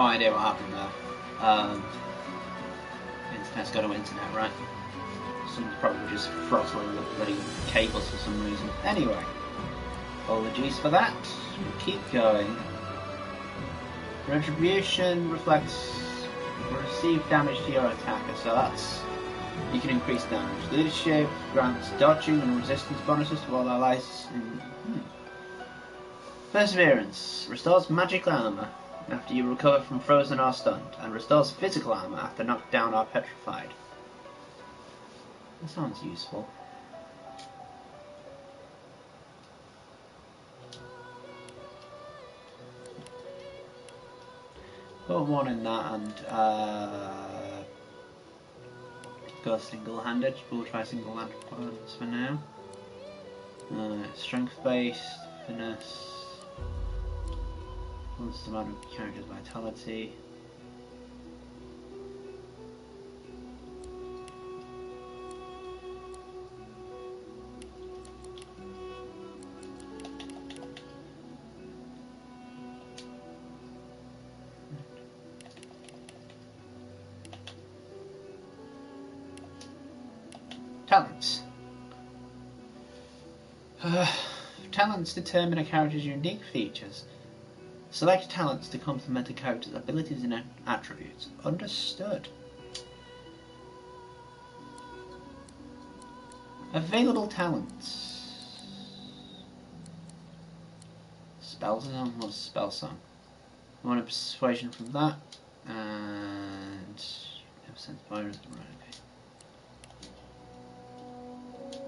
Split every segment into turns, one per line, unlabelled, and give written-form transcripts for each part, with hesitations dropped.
No idea what happened there. Internet's got no internet, right? Someone's probably just throttling the bloody cables for some reason. Anyway, apologies for that. We'll keep going. Retribution reflects received damage to your attacker, so that's you can increase damage. Leadership grants dodging and resistance bonuses to all allies. Perseverance restores magic armor after you recover from frozen or stunned, and restores physical armor after knocked down or petrified. That sounds useful. Put one in that and go single-handed. We'll try single-handed ones for now. Strength-based, finesse. What's the amount of character's vitality? Talents. Talents determine a character's unique features. Select talents to complement a character's abilities and attributes. Understood. Available talents. Spell song. What's spell song? I want a persuasion from that. And 10% virus. Right, okay.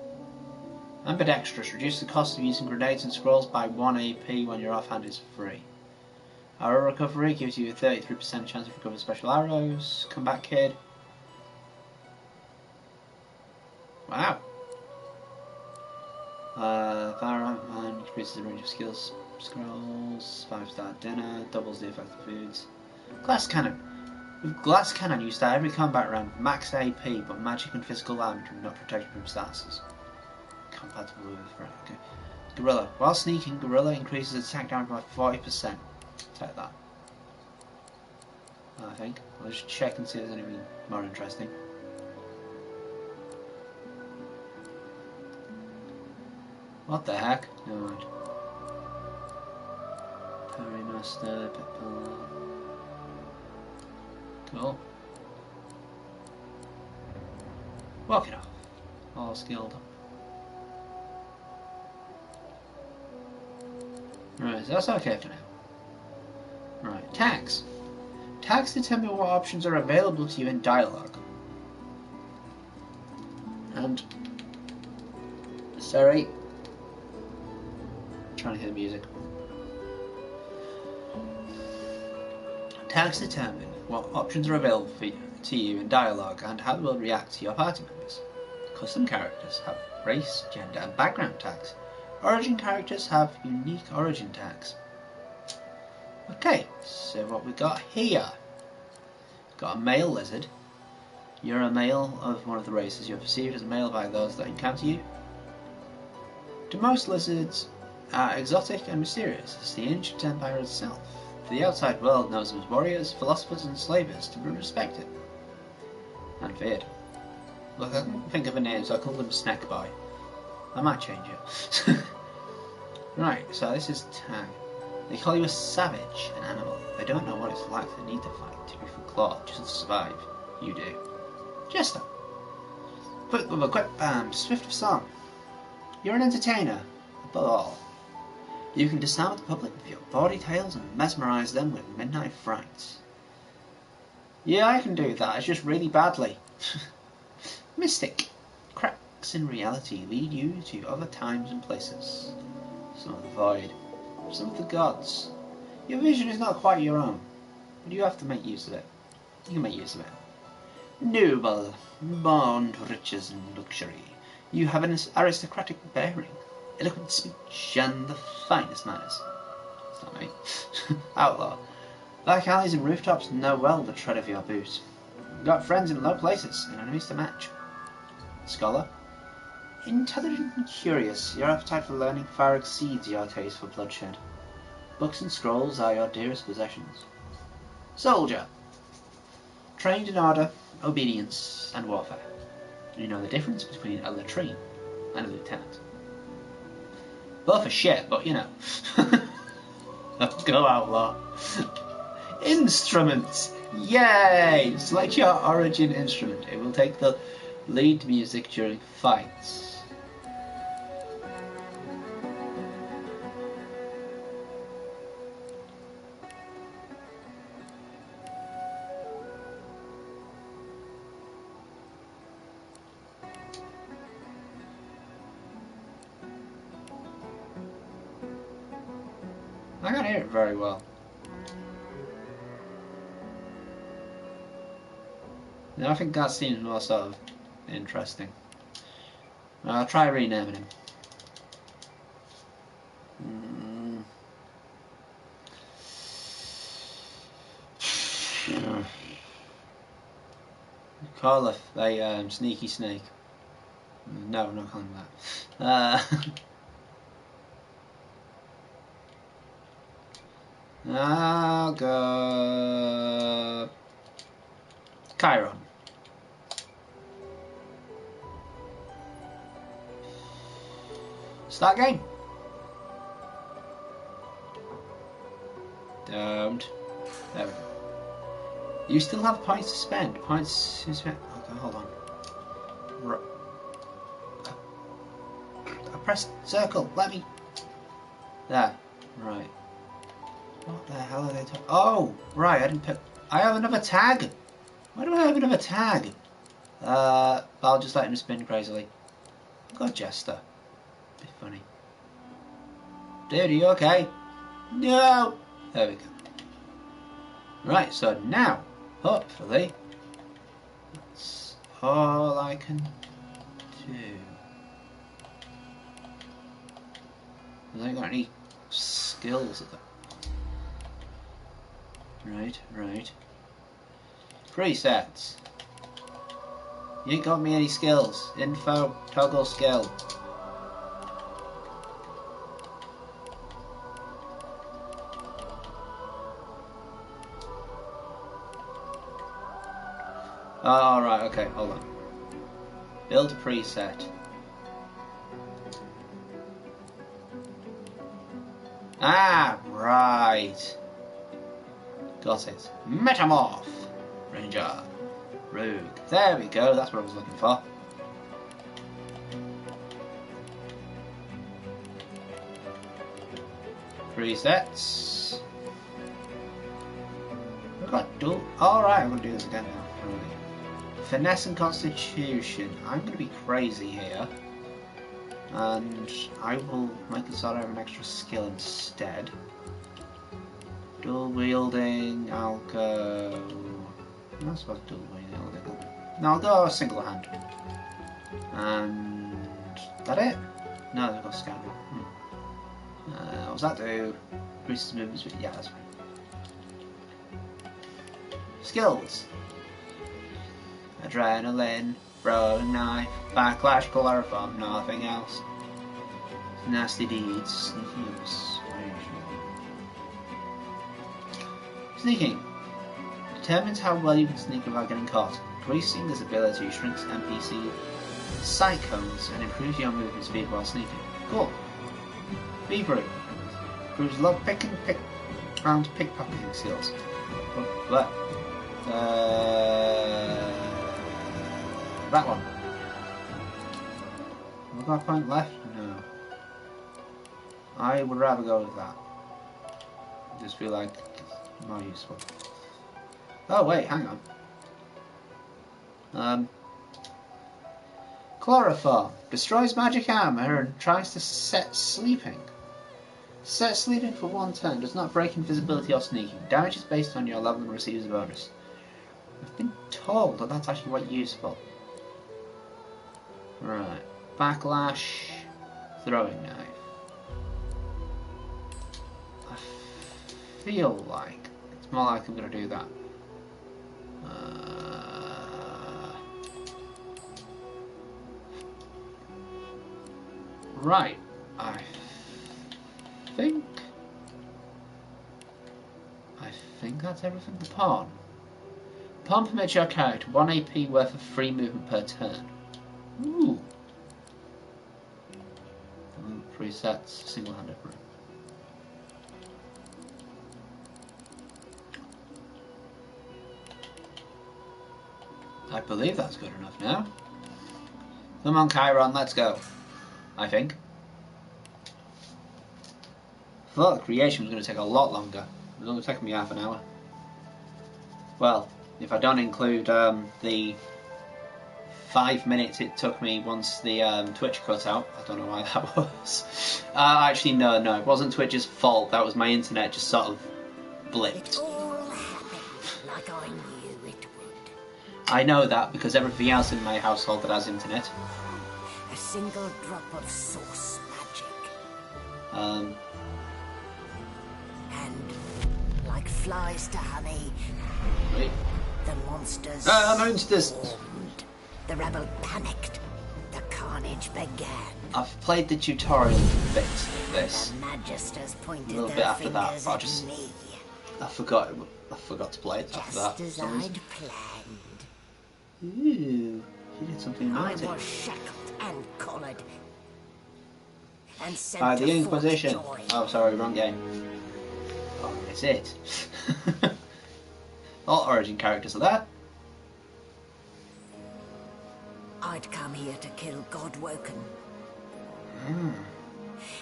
Ambidextrous. Reduce the cost of using grenades and scrolls by 1 AP when your offhand is free. Arrow recovery gives you a 33% chance of recovering special arrows. Combat kid. Wow. Firearm increases the range of skills. Scrolls. 5-star dinner. Doubles the effect of foods. Glass cannon. With glass cannon you start every combat round with max AP, but magic and physical damage will not protect you from stasis. Compatible with right, okay. Gorilla. While sneaking, Gorilla increases attack damage by 40%. Take that. I think. I'll just check and see if there's anything more interesting. What the heck? No mind. Parry Master, Pitbull. Cool. Walk it off. All skilled. Right, so that's okay for now. Right, tags. Tags determine what options are available to you in dialogue. And sorry, I'm trying to hear the music. Tags determine what options are available to you in dialogue and how they will react to your party members. Custom characters have race, gender, and background tags. Origin characters have unique origin tags. Okay, so what we got here? Got a male lizard. You're a male of one of the races. You're perceived as a male by those that encounter you. To most lizards are exotic and mysterious as the ancient empire itself. The outside world knows them as warriors, philosophers, and slavers to be respected and feared. Look, I can't think of a name, so I call them Snackboy. I might change it. Right, so this is tag. They call you a savage, an animal. They don't know what it's like to need to fight, to be for claw, just to survive. You do. Jester. Quick with a quick bam, swift of song. You're an entertainer, above all. You can disarm the public with your bawdy tales and mesmerise them with midnight frights. Yeah, I can do that, it's just really badly. Mystic. Cracks in reality lead you to other times and places. Some of the void, some of the gods. Your vision is not quite your own, but you have to make use of it. You can make use of it. Noble, born to riches and luxury, you have an aristocratic bearing, eloquent speech, and the finest manners. It's not me. Outlaw. Like alleys and rooftops know well the tread of your boots. You've got friends in low places and enemies to match. Scholar. Intelligent and curious, your appetite for learning far exceeds your taste for bloodshed. Books and scrolls are your dearest possessions. Soldier. Trained in order, obedience, and warfare. You know the difference between a latrine and a lieutenant. Both are shit, but you know. Go outlaw. Instruments! Yay! Select your origin instrument. It will take the lead music during fights. I can't hear it very well. No, I think that seems more sort of interesting. I'll try renaming him. Call a sneaky snake. No, I'm not calling him that. I'll go Chiron. Start game. Don't. There we go. You still have points to spend. Points to spend. Okay, hold on. I pressed circle. Let me. There. Right. What the hell are they talking? Oh, right. I didn't pick. I have another tag. Why do I have another tag? I'll just let him spin crazily. God, Jester. Be funny. Dude, are you okay? No. There we go. Right. So now, hopefully, that's all I can do. Have I got any skills? Right. Presets. You ain't got me any skills. Info, toggle skill. Oh, right, okay, hold on. Build a preset. Ah, right. Got it. Metamorph. Ranger. Rogue. There we go, that's what I was looking for. Presets. I've got dual. Alright, I'm gonna do this again now. Right. Finesse and Constitution. I'm gonna be crazy here. And I will make it so I have an extra skill instead. Dual wielding, I'll go. I'm not supposed to dual wielding. No, I'll go single hand. And that it? No, I've got scanner. What does that do? Increases movement speed. Yeah, that's fine. Skills. Adrenaline, throwing knife, backlash, chloroform, nothing else. Nasty deeds, sneaking persuasion. Sneaking. Determines how well you can sneak without getting caught. Increasing this ability shrinks NPC sight cones and improves your movement speed while sneaking. Cool. Thievery. Improves low pick round pickpocketing skills. What? That one. Have I got a point left? No. I would rather go with that. I just feel like it's more useful. Oh wait, hang on. Chloroform. Destroys magic armor and tries to set sleeping. Set sleeping for one turn. Does not break invisibility or sneaking. Damage is based on your level and receives a bonus. I've been told that that's actually quite useful. Right. Backlash. Throwing knife. I feel like it's more like I'm going to do that. Right. I think think that's everything. The pawn. Pawn permits your character 1 AP worth of free movement per turn. Ooh. Presets, single-handed room. I believe that's good enough now. Come on, Chiron, let's go. I think. I thought the creation was going to take a lot longer. It was only taking me half an hour. Well, if I don't include the 5 minutes it took me once the Twitch cut out. I don't know why that was. Actually, no, it wasn't Twitch's fault. That was my internet just sort of blipped.
It all happened like I knew it would.
I know that because everything else in my household that has internet.
A single drop of source magic.
Um.
And like flies to honey,
Wait.
the monsters.
Monsters!
Swarmed. The rebel panicked. The carnage began.
I've played the tutorial bit of this.
The magisters pointed
A little
their
bit after that,
fingers
but I
at
just-
me,
I forgot to play it after that.
just
for
as
some reason.
I'd planned.
Ooh, he did something
I
naughty.
was shackled and collared. And sent
By
to
the
Fort
Inquisition.
Joy.
Oh, sorry, wrong game. Oh, it's it. All origin characters are there.
I'd come here to kill Godwoken.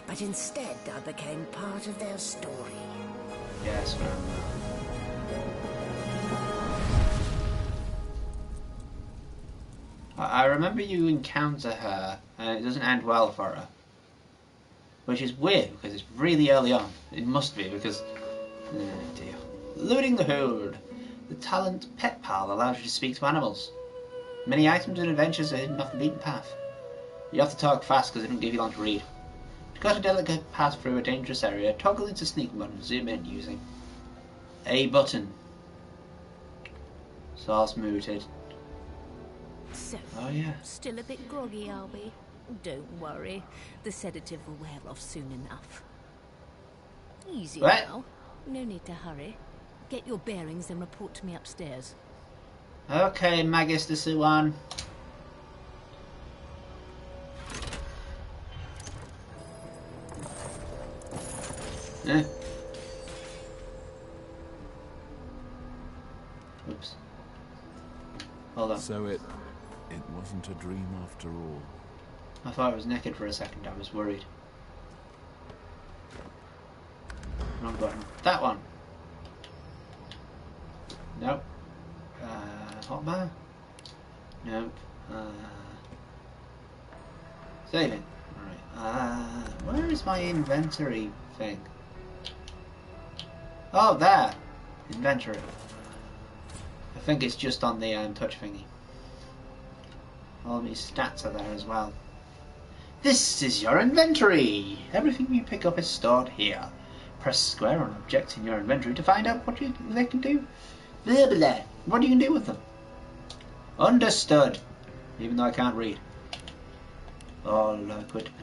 But instead I became part of their story.
Yes, man. I remember you encounter her, and it doesn't end well for her. Which is weird, because it's really early on. It must be, because... Oh dear. Looting the Hoard. The talent Pet Pal allows you to speak to animals. Many items and adventures are hidden off the beaten path. You have to talk fast, because they don't give you long to read. To cut a delicate path through a dangerous area, toggle into sneak mode and zoom in using A button. Source muted.
So,
Oh yeah.
still a bit groggy, are we? Don't worry. The sedative will wear off soon enough. Easy
What?
now. No need to hurry. Get your bearings and report to me upstairs.
Okay, Magister Suwan. Eh. Oops. Hold on.
So it wasn't a dream after all.
I thought I was naked for a second. I was worried. Wrong button. That one. Nope. Hotbar? Nope. Saving. Alright. Where is my inventory thing? Oh, there! Inventory. I think it's just on the touch thingy. All my stats are there as well. This is your inventory! Everything you pick up is stored here. Press square on objects in your inventory to find out what they can do. Blah, blah. What you can do with them. Understood. Even though I can't read. All equipment.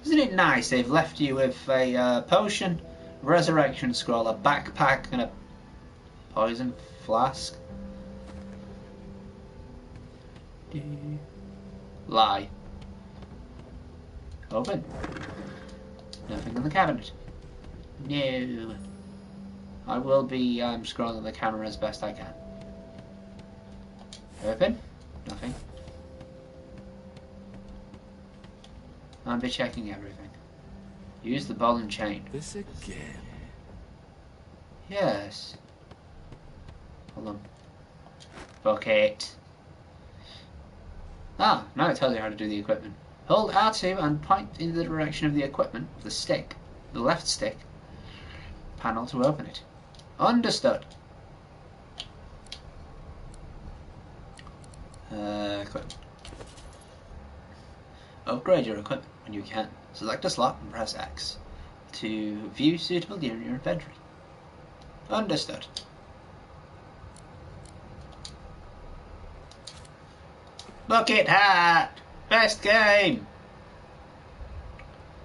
Isn't it nice they've left you with a potion, resurrection scroll, a backpack, and a poison flask? Lie. Open. Nothing in the cabinet. No. I will be scrolling the camera as best I can. Open. Nothing. I'll be checking everything. Use the ball and chain.
This again?
Yes. Hold on. Bucket. Ah, now it tells you how to do the equipment. Hold R2 and point in the direction of the equipment with the stick, the left stick, panel to open it. Understood. Equipment. Upgrade your equipment when you can. Select a slot and press X to view suitable gear in your inventory. Understood. Bucket hat! Best game!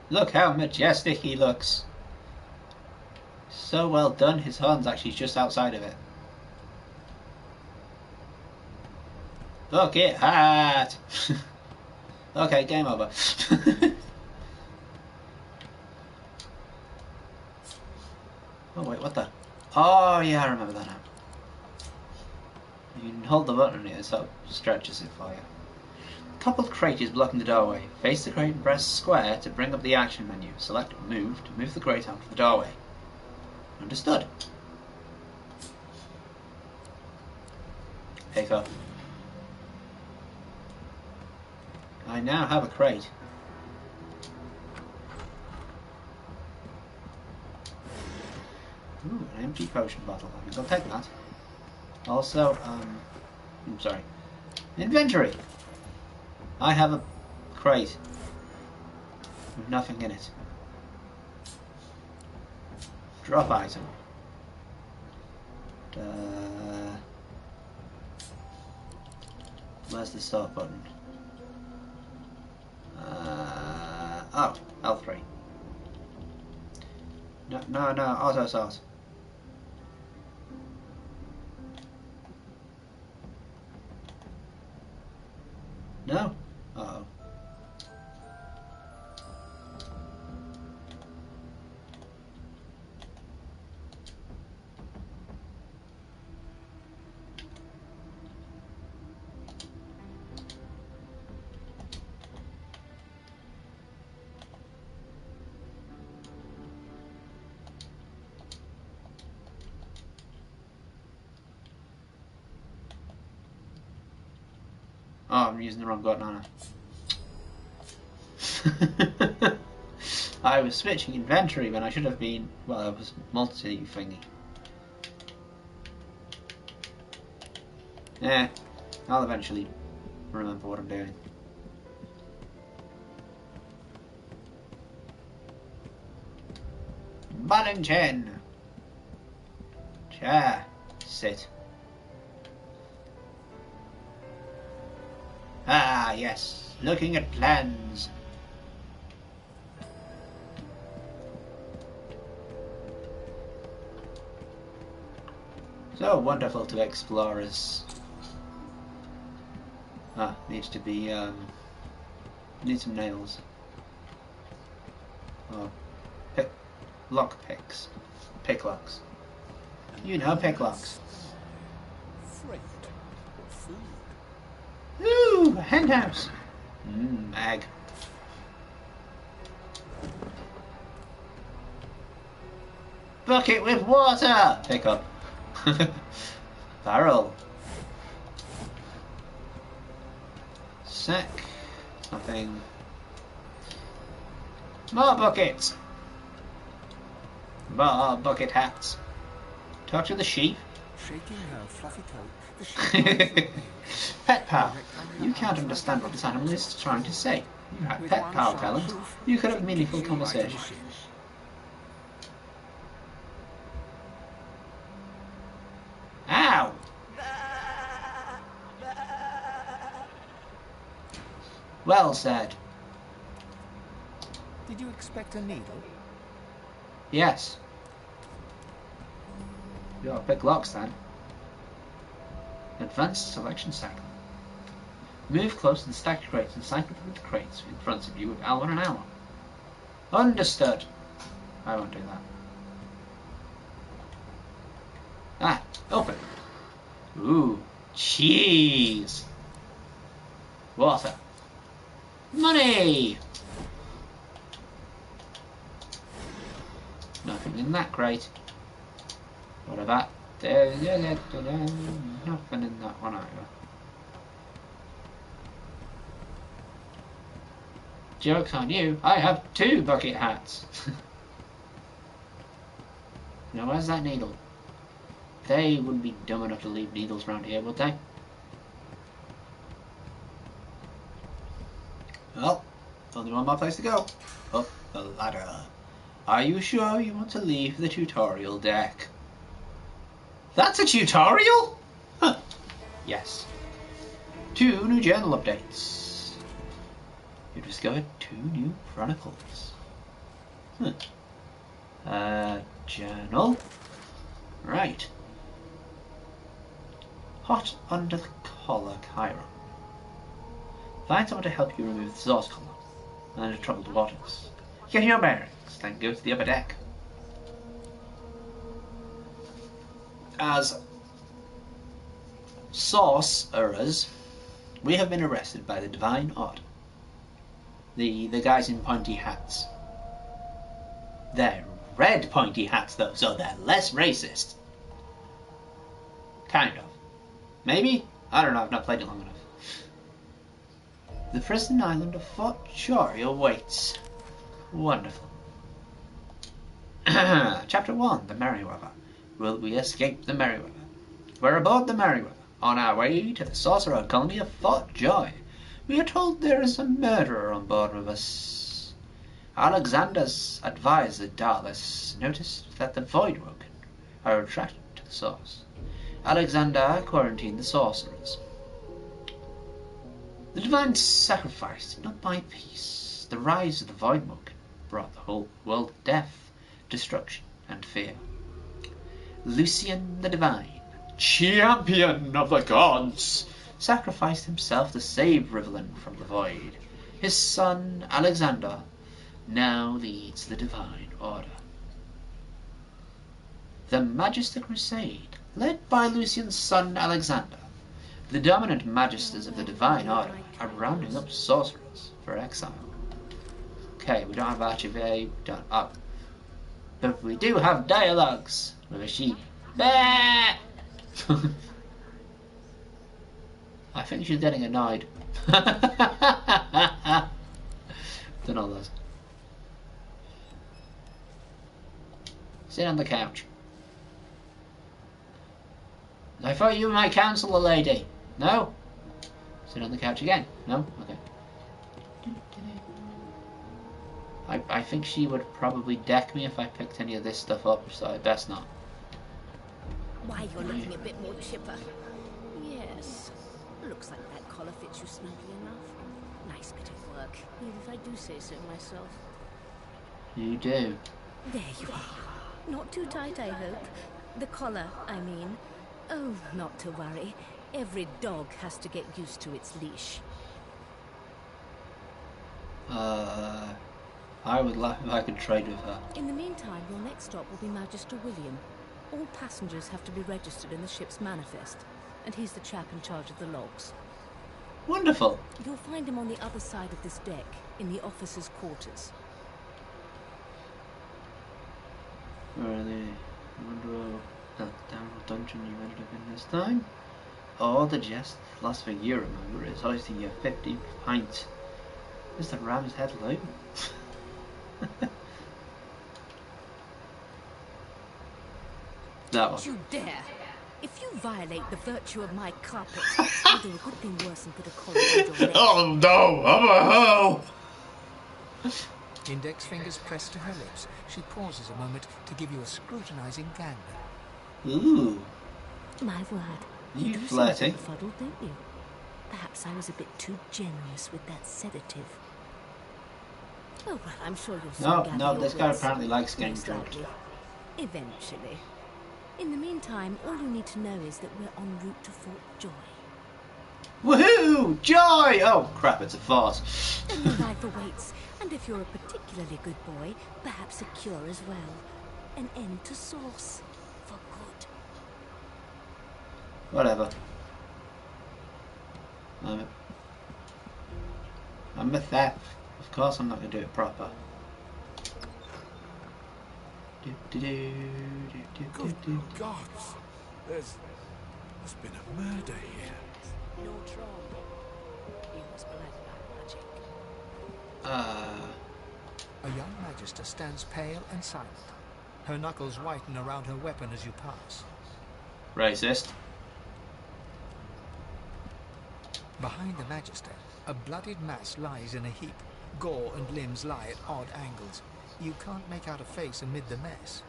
Look how majestic he looks. So well done, his horn's actually just outside of it. Bucket hat! Okay, game over. Oh wait, what the? Oh yeah, I remember that now. You can hold the button on it, so it stretches it for you. Coupled crate is blocking the doorway. Face the crate and press square to bring up the action menu. Select move to move the crate out of the doorway. Understood. Pick up. I now have a crate. Ooh, an empty potion bottle. I think I'll take that. Also, I'm sorry. Inventory! I have a crate with nothing in it. Drop item. Where's the start button? Oh, L3. No, auto sort. No? Uh-oh. Oh, I'm using the wrong button, aren't I? I was switching inventory when I should have been, well, I was multi-thingy. Yeah, I'll eventually remember what I'm doing. Button 10. Chair. Sit. Ah, yes. Looking at plans. So wonderful to explorers. Ah, needs to be, need some nails. Oh, lock picks. Picklocks. You know picklocks.
Freight. Food.
Ooh, a hen house. Egg. Bucket with water. Pick up. Barrel. Sack. Nothing. More buckets. More bucket hats. Talk to the sheep.
Shaking her fluffy toe, the sheep
Pet pal. You can't understand what this animal is trying to say. You had pet pal talent. You could have meaningful conversation. Ow! Well said.
Did you expect a needle?
Yes. You got big locks then. Advanced selection cycle. Move close to the stacked crates and cycle through the crates in front of you with L1 and L1. Understood. I won't do that. Ah, open. Ooh, cheese. Water. Money. Nothing in that crate. What about there? Nothing in that one either. Joke's on you, I have 2 bucket hats. Now where's that needle? They wouldn't be dumb enough to leave needles around here, would they? Well, only one more place to go. Up the ladder. Are you sure you want to leave the tutorial deck? That's a tutorial? Huh. Yes. 2 new journal updates. You discovered 2 new chronicles. journal. Right. Hot under the collar, Chiron. Find someone to help you remove the source collar and the troubled waters. Get your bearings, then go to the upper deck. As sorcerers, we have been arrested by the Divine Order. The guys in pointy hats. They're red pointy hats though, so they're less racist. Kind of. Maybe? I don't know, I've not played it long enough. The prison island of Fort Jory awaits. Wonderful. Chapter 1, the Merryweather. Will we escape the Merryweather? We're aboard the Merryweather, on our way to the sorcerer colony of Fort Joy. We are told there is a murderer on board with us. Alexander's advisor, Darlis, noticed that the Voidwoken are attracted to the source. Alexander quarantined the sorcerers. The divine sacrifice did not buy peace. The rise of the Voidwoken brought the whole world death, destruction, and fear. Lucian the Divine, champion of the gods, sacrificed himself to save Rivellin from the void. His son, Alexander, now leads the Divine Order. The Magister Crusade, led by Lucian's son, Alexander. The dominant Magisters of the Divine Order are rounding up sorcerers for exile. Okay, we don't have Archivay, but we do have dialogues with a sheep. Bah! I think she's getting annoyed. Don't know those. Sit on the couch. I thought you were my counselor, lady. No? Sit on the couch again. No? Okay. I think she would probably deck me if I picked any of this stuff up, so I best not.
Why, you're looking a bit more chipper. Yes. Looks like that collar fits you snugly enough. Nice bit of work, even if I do say so myself.
You do.
There you are. Not too tight, I hope. The collar, I mean. Oh, not to worry. Every dog has to get used to its leash.
I would laugh if I could trade with her.
In the meantime, your next stop will be Magister William. All passengers have to be registered in the ship's manifest, and he's the chap in charge of the logs.
Wonderful.
You'll find him on the other side of this deck, in the officers' quarters.
Where are they? I wonder that downward dungeon you ended up in this time. Oh, the jest lasts for a year, remember, is hoisting your 15th pint. Is the ram's head low? That one.
You dare! If you violate the virtue of my carpet, I'll do a good thing worse than put a collar around your neck.
Oh no, I'm a hoe!
Index fingers pressed to her lips. She pauses a moment to give you a scrutinizing gander.
Ooh.
My word.
You
do
flirting.
seem befuddled, don't you? Perhaps I was a bit too generous with that sedative. Oh, well, I'm sure you'll soon gather
No,
your
this guy
wits.
apparently likes getting
Most
drugged.
likely. Eventually. In the meantime, all you need to know is that we're en route to Fort Joy.
Woohoo! Joy! Oh crap, it's a farce.
And your life awaits, and if you're a particularly good boy, perhaps a cure as well. An end to sauce. For good.
Whatever. I'm a theft. Of course I'm not going to do it proper.
Good gods! There's been a murder here.
No trouble. You must be like magic.
A young magister stands pale and silent. Her knuckles whiten around her weapon as you pass.
Racist.
Behind the magister, a bloodied mass lies in a heap. Gore and limbs lie at odd angles. You can't make out a face amid the mess.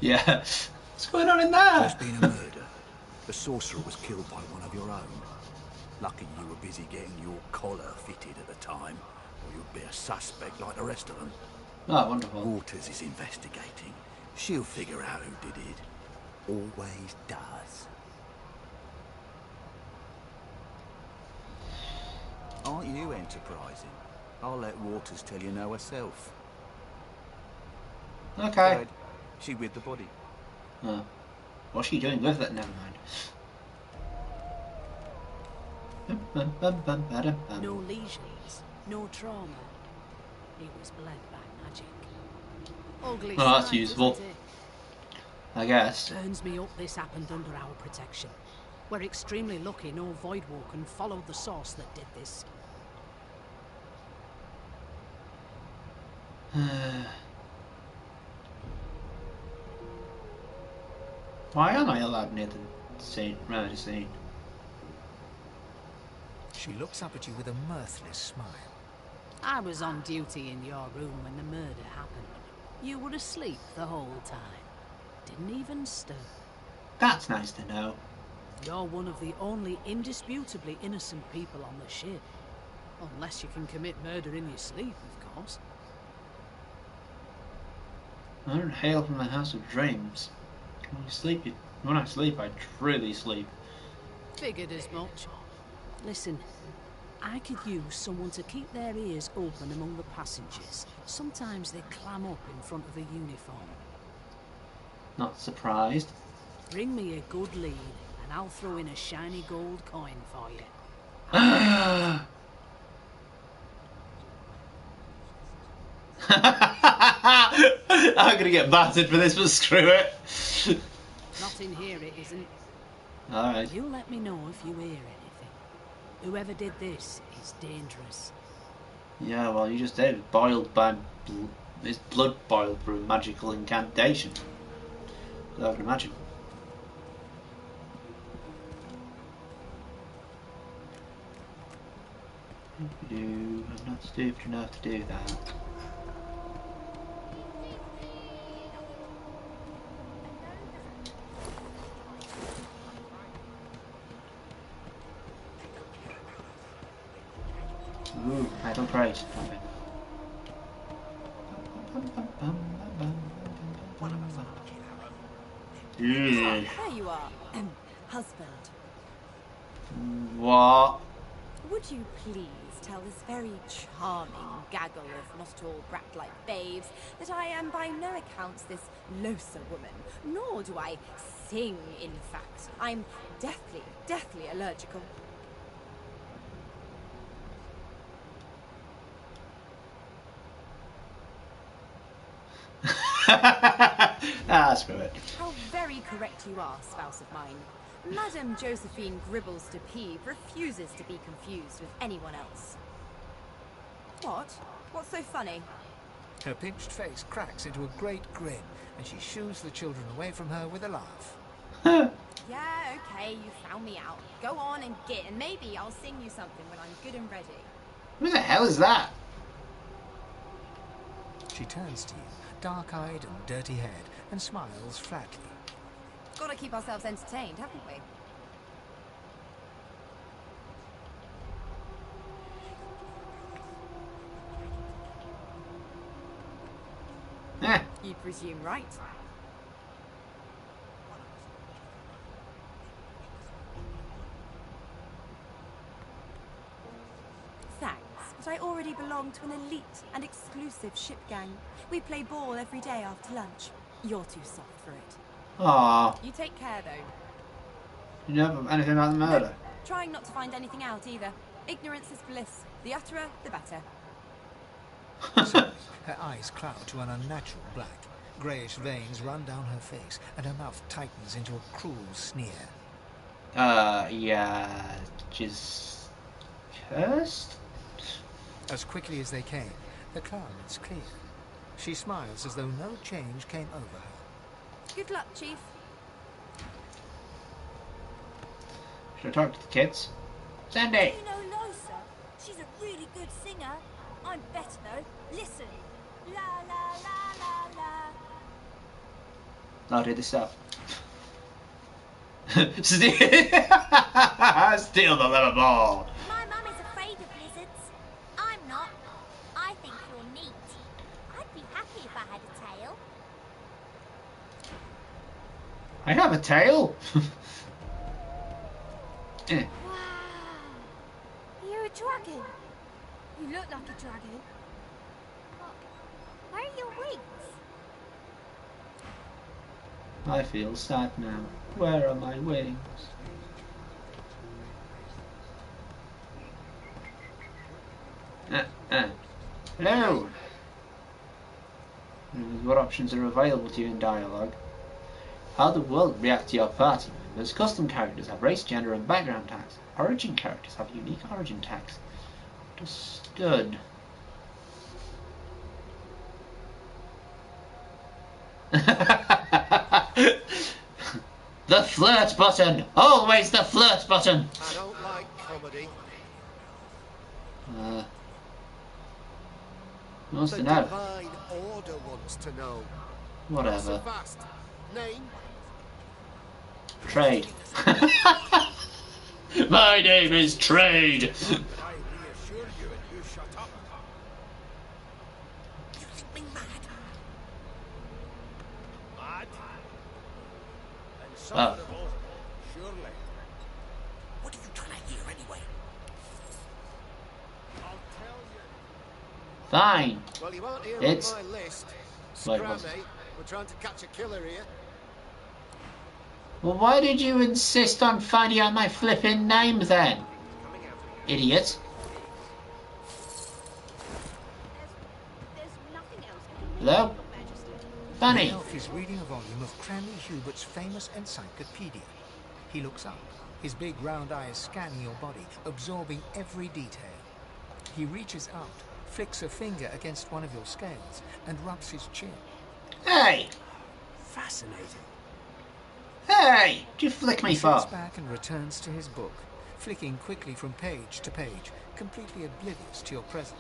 Yeah. What's going on in there?
There's been a murder. The sorcerer was killed by one of your own. Lucky you were busy getting your collar fitted at the time, or you'd be a suspect like the rest of them.
Oh, wonderful.
Waters is investigating. She'll figure out who did it. Always does. Aren't you enterprising? I'll let Waters tell you now herself.
Okay.
Dad, she with the body.
Oh. What's she doing with it? Never mind.
No lesions, no trauma. He was bled by magic. Ugly
Oh, that's
sight,
useful.
isn't it?
I guess.
Turns me up this happened under our protection. We're extremely lucky no Voidwalker followed the source that did this.
Why am I allowed near the murder scene?
She looks up at you with a mirthless smile.
I was on duty in your room when the murder happened. You were asleep the whole time. Didn't even stir.
That's nice to know.
You're one of the only indisputably innocent people on the ship. Unless you can commit murder in your sleep, of course.
I don't hail from the house of dreams. When I sleep, I truly sleep.
Figured as much. Listen, I could use someone to keep their ears open among the passengers. Sometimes they clam up in front of a uniform.
Not surprised.
Bring me a good lead, and I'll throw in a shiny gold coin for you.
I'm gonna get battered for this, but screw it.
Not in here, it isn't.
Alright.
You let me know if you hear anything. Whoever did this is dangerous.
Yeah, well, you just did. Boiled by... His blood boiled through a magical incantation. So I can imagine. I'm not stupid enough to do that. Ooh, I don't crate. Yeah.
There you are, husband.
What?
Would you please tell this very charming gaggle of not at all brat-like babes that I am by no accounts this loathsome woman, nor do I sing, in fact. I'm deathly allergical.
Screw it.
How very correct you are, spouse of mine. Madame Josephine Gribbles de Peeve refuses to be confused with anyone else. What? What's so funny?
Her pinched face cracks into a great grin, and she shoos the children away from her with a laugh.
Yeah, okay, you found me out. Go on and git, and maybe I'll sing you something when I'm good and ready.
Who the hell is that?
She turns to you, dark-eyed and dirty-haired, and smiles flatly.
Gotta keep ourselves entertained, haven't we?
Eh.
You presume right. Thanks, but I already belong to an elite and exclusive ship gang. We play ball every day after lunch. You're too soft for it.
Aww.
You take care, though.
You know anything about the murder?
Trying not to find anything out, either. Ignorance is bliss. The utterer, the better.
Suddenly, her eyes cloud to an unnatural black. Greyish veins run down her face, and her mouth tightens into a cruel sneer.
Yeah, just cursed?
As quickly as they came, the clouds cleared. She smiles as though no change came over her.
Good luck, Chief.
Should I talk to the kids? Sandy!
You know Losa? She's a really good singer. I'm better though. Listen. La la la la la.
I'll do this stuff. Steal the leather ball!
My mum is afraid of lizards. I'm not. I think you're neat. I'd be happy
I have a tail. Eh.
Wow! You're a dragon. You look like a dragon. But where are your wings?
I feel sad now. Where are my wings? Hello! What options are available to you in dialogue? How the world react to your party members. Custom characters have race, gender, and background tags. Origin characters have unique origin tags. Understood. The flirt button! Always the flirt button!
I don't like comedy.
Wants
The
to know.
Divine Order wants to know.
Whatever.
So fast. Name?
Trade. My name is Trade.
I reassure you and you shut up. You think me mad? Mad? Insufferable, surely. What are you trying to hear anyway? I'll tell you.
Fine.
Well, you won't hear
It's-
on my list.
Wait,
Scram,
what's-
mate. We're trying to catch a killer here.
Well, why did you insist on finding out my flipping name then? Idiot.
There's nothing else I can
Hello?
Your Majesty.
The
Funny.
elf is reading a volume of Cranley Hubert's famous encyclopedia. He looks up, his big round eyes scanning your body, absorbing every detail. He reaches out, flicks a finger against one of your scales, and rubs his chin.
Hey!
Fascinating.
Hey! Did you flick me
He
for?
sits back and returns to his book, flicking quickly from page to page, completely oblivious to your presence.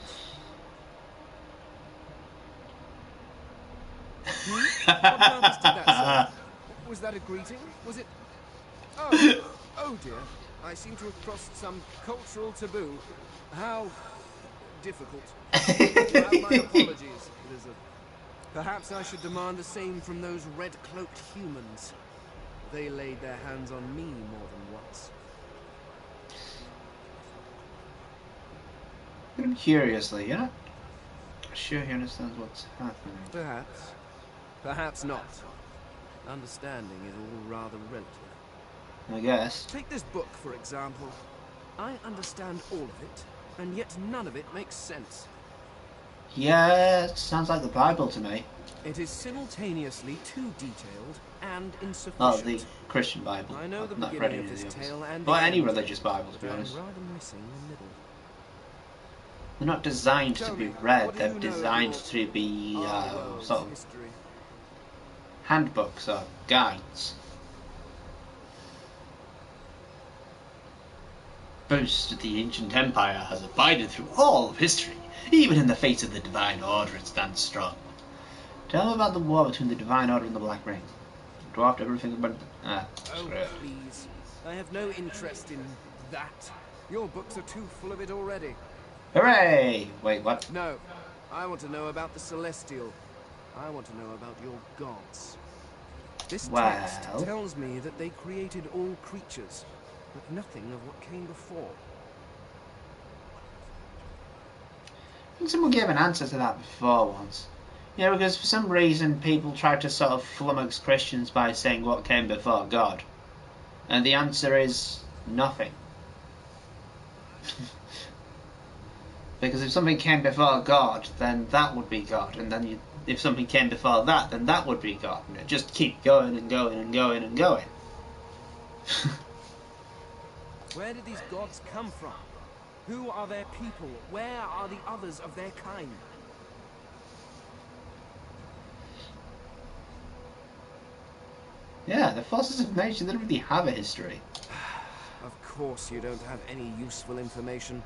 What purpose did that serve? Was that a greeting? Was it... Oh dear. I seem to have crossed some cultural taboo. How difficult. You have my apologies, Elizabeth. Perhaps I should demand the same from those red-cloaked humans. They laid their hands on me more than once.
Curiously, you're not sure he understands what's happening.
Perhaps. Perhaps not. Understanding is all rather relative.
I guess.
Take this book, for example. I understand all of it, and yet none of it makes sense.
Yeah, it sounds like the Bible to me.
It is simultaneously too detailed and insufficient.
Oh, the Christian Bible.
I know the
I've not read
beginning
any
of
of
this
the
tale
others.
and
Or
the
any
end,
religious Bible, to be
but I'm
honest.
rather missing the middle.
They're not designed to
Tell
be
me,
read,
what do
they're
you know
designed
of
to be
Our world's
sort of
history.
handbooks or guides. Boast that the ancient empire has abided through all of history, even in the face of the Divine Order it stands strong. Tell me about the war between the Divine Order and the Black Ring. Dwarfed everything about...
Oh,
screw it.
please. I have no interest in that. Your books are too full of it already.
Hooray! Wait, what?
No. I want to know about the Celestial. I want to know about your gods. This text
Well-
tells me that they created all creatures, but nothing of what came before.
I think someone gave an answer to that before once. Yeah, because for some reason people tried to sort of flummox Christians by saying what came before God. And the answer is nothing. Because if something came before God, then that would be God. And then if something came before that, then that would be God. And it just keep going and going and going and going.
Where did these gods come from? Who are their people? Where are the others of their kind?
Yeah, the forces of nature don't really have a history.
Of course you don't have any useful information.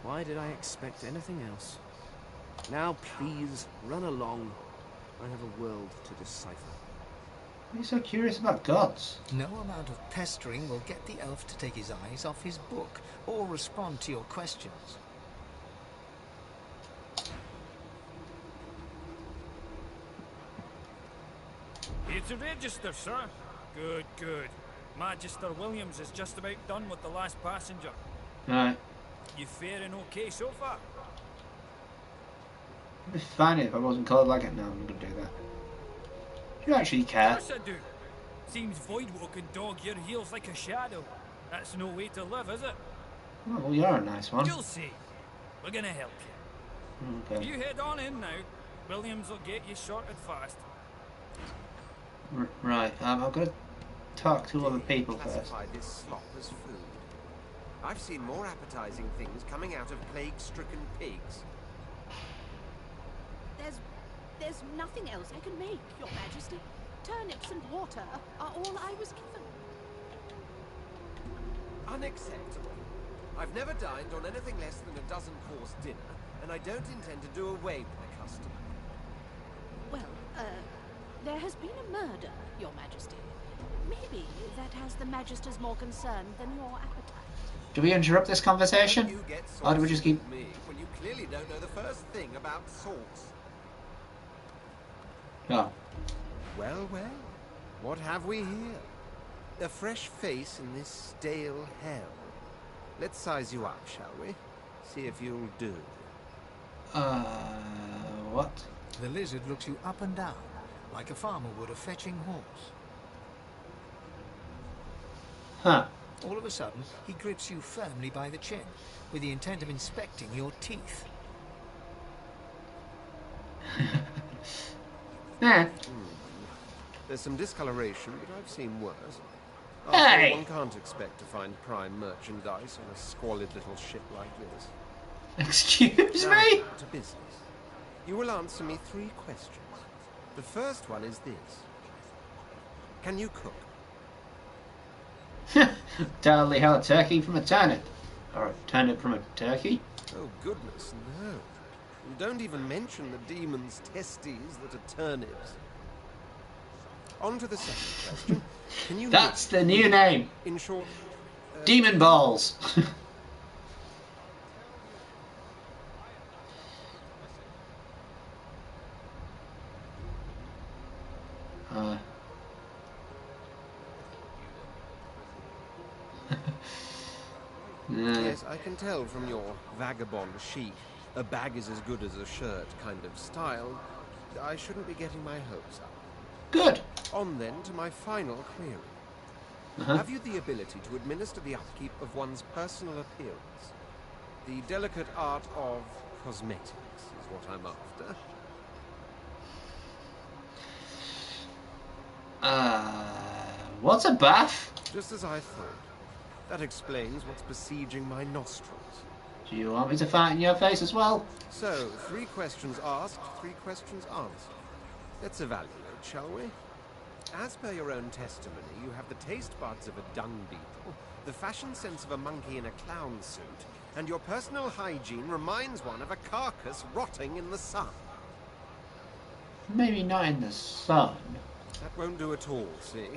Why did I expect anything else? Now please, run along. I have a world to decipher.
Why are you so curious about gods?
No amount of pestering will get the elf to take his eyes off his book or respond to your questions.
It's a register, sir. Good, good. Magister Williams is just about done with the last passenger.
Right.
You faring okay so far?
It'd be fine if I wasn't coloured like it. No, I'm gonna do that. Do you actually
Of
care?
course I do. Seems voidwalk can dog your heels like a shadow. That's no way to live, is it?
Oh, well, you're a nice one.
You'll see. We're gonna help you.
Okay.
You head on in now. Williams will get you sorted fast.
Right. I've got to talk to other people first.
Classify this slop as food. I've seen more appetizing things coming out of plague-stricken pigs.
There's nothing else I can make, Your Majesty. Turnips and water are all I was given.
Unacceptable. I've never dined on anything less than a dozen-course dinner, and I don't intend to do away with the custom.
Well, there has been a murder, Your Majesty. Maybe that has the Magisters more concerned than your appetite.
Do we interrupt this conversation?
You get
Or do we just keep...
with me when you clearly don't know the first thing about sauce?
Oh.
Well, well. What have we here? A fresh face in this stale hell. Let's size you up, shall we? See if you'll do.
What?
The lizard looks you up and down, like a farmer would a fetching horse.
Huh.
All of a sudden, he grips you firmly by the chin, with the intent of inspecting your teeth.
Yeah.
There's some discoloration, but I've seen worse.
Hey!
One can't expect to find prime merchandise on a squalid little ship like this.
Excuse
Now,
me?
to business. You will answer me 3 questions. The first one is this. Can you cook?
Totally how a turkey from a turnip. Or a turnip from a turkey?
Oh, goodness, no. And don't even mention the demon's testes that are turnips. On to the second question. Can you...
That's the new name.
In short...
Demon balls.
Yes, I can tell from your vagabond chic, a bag is as good as a shirt kind of style. I shouldn't be getting my hopes up.
Good.
On then to my final query. Have you the ability to administer the upkeep of one's personal appearance? The delicate art of cosmetics is what I'm after.
What's a bath?
Just as I thought. That explains what's besieging my nostrils.
Do you want me to fart in your face as well?
So, 3 questions asked, 3 questions answered. Let's evaluate, shall we? As per your own testimony, you have the taste buds of a dung beetle, the fashion sense of a monkey in a clown suit, and your personal hygiene reminds one of a carcass rotting in the sun.
Maybe not in the sun.
That won't do at all, see?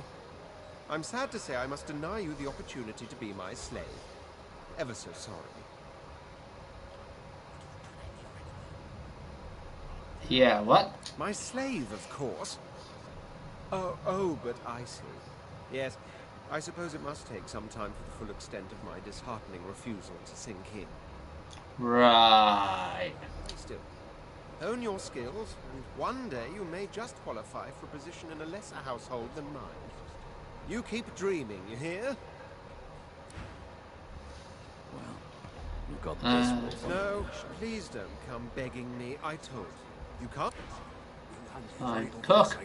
I'm sad to say I must deny you the opportunity to be my slave. Ever so sorry.
Yeah, what?
My slave, of course. Oh, but I see. Yes, I suppose it must take some time for the full extent of my disheartening refusal to sink in.
Right.
Still, hone your skills, and one day you may just qualify for a position in a lesser household than mine. You keep dreaming, you hear?
Well, you've got this one.
No, please don't come begging me. I told you. You can't.
I'm cook.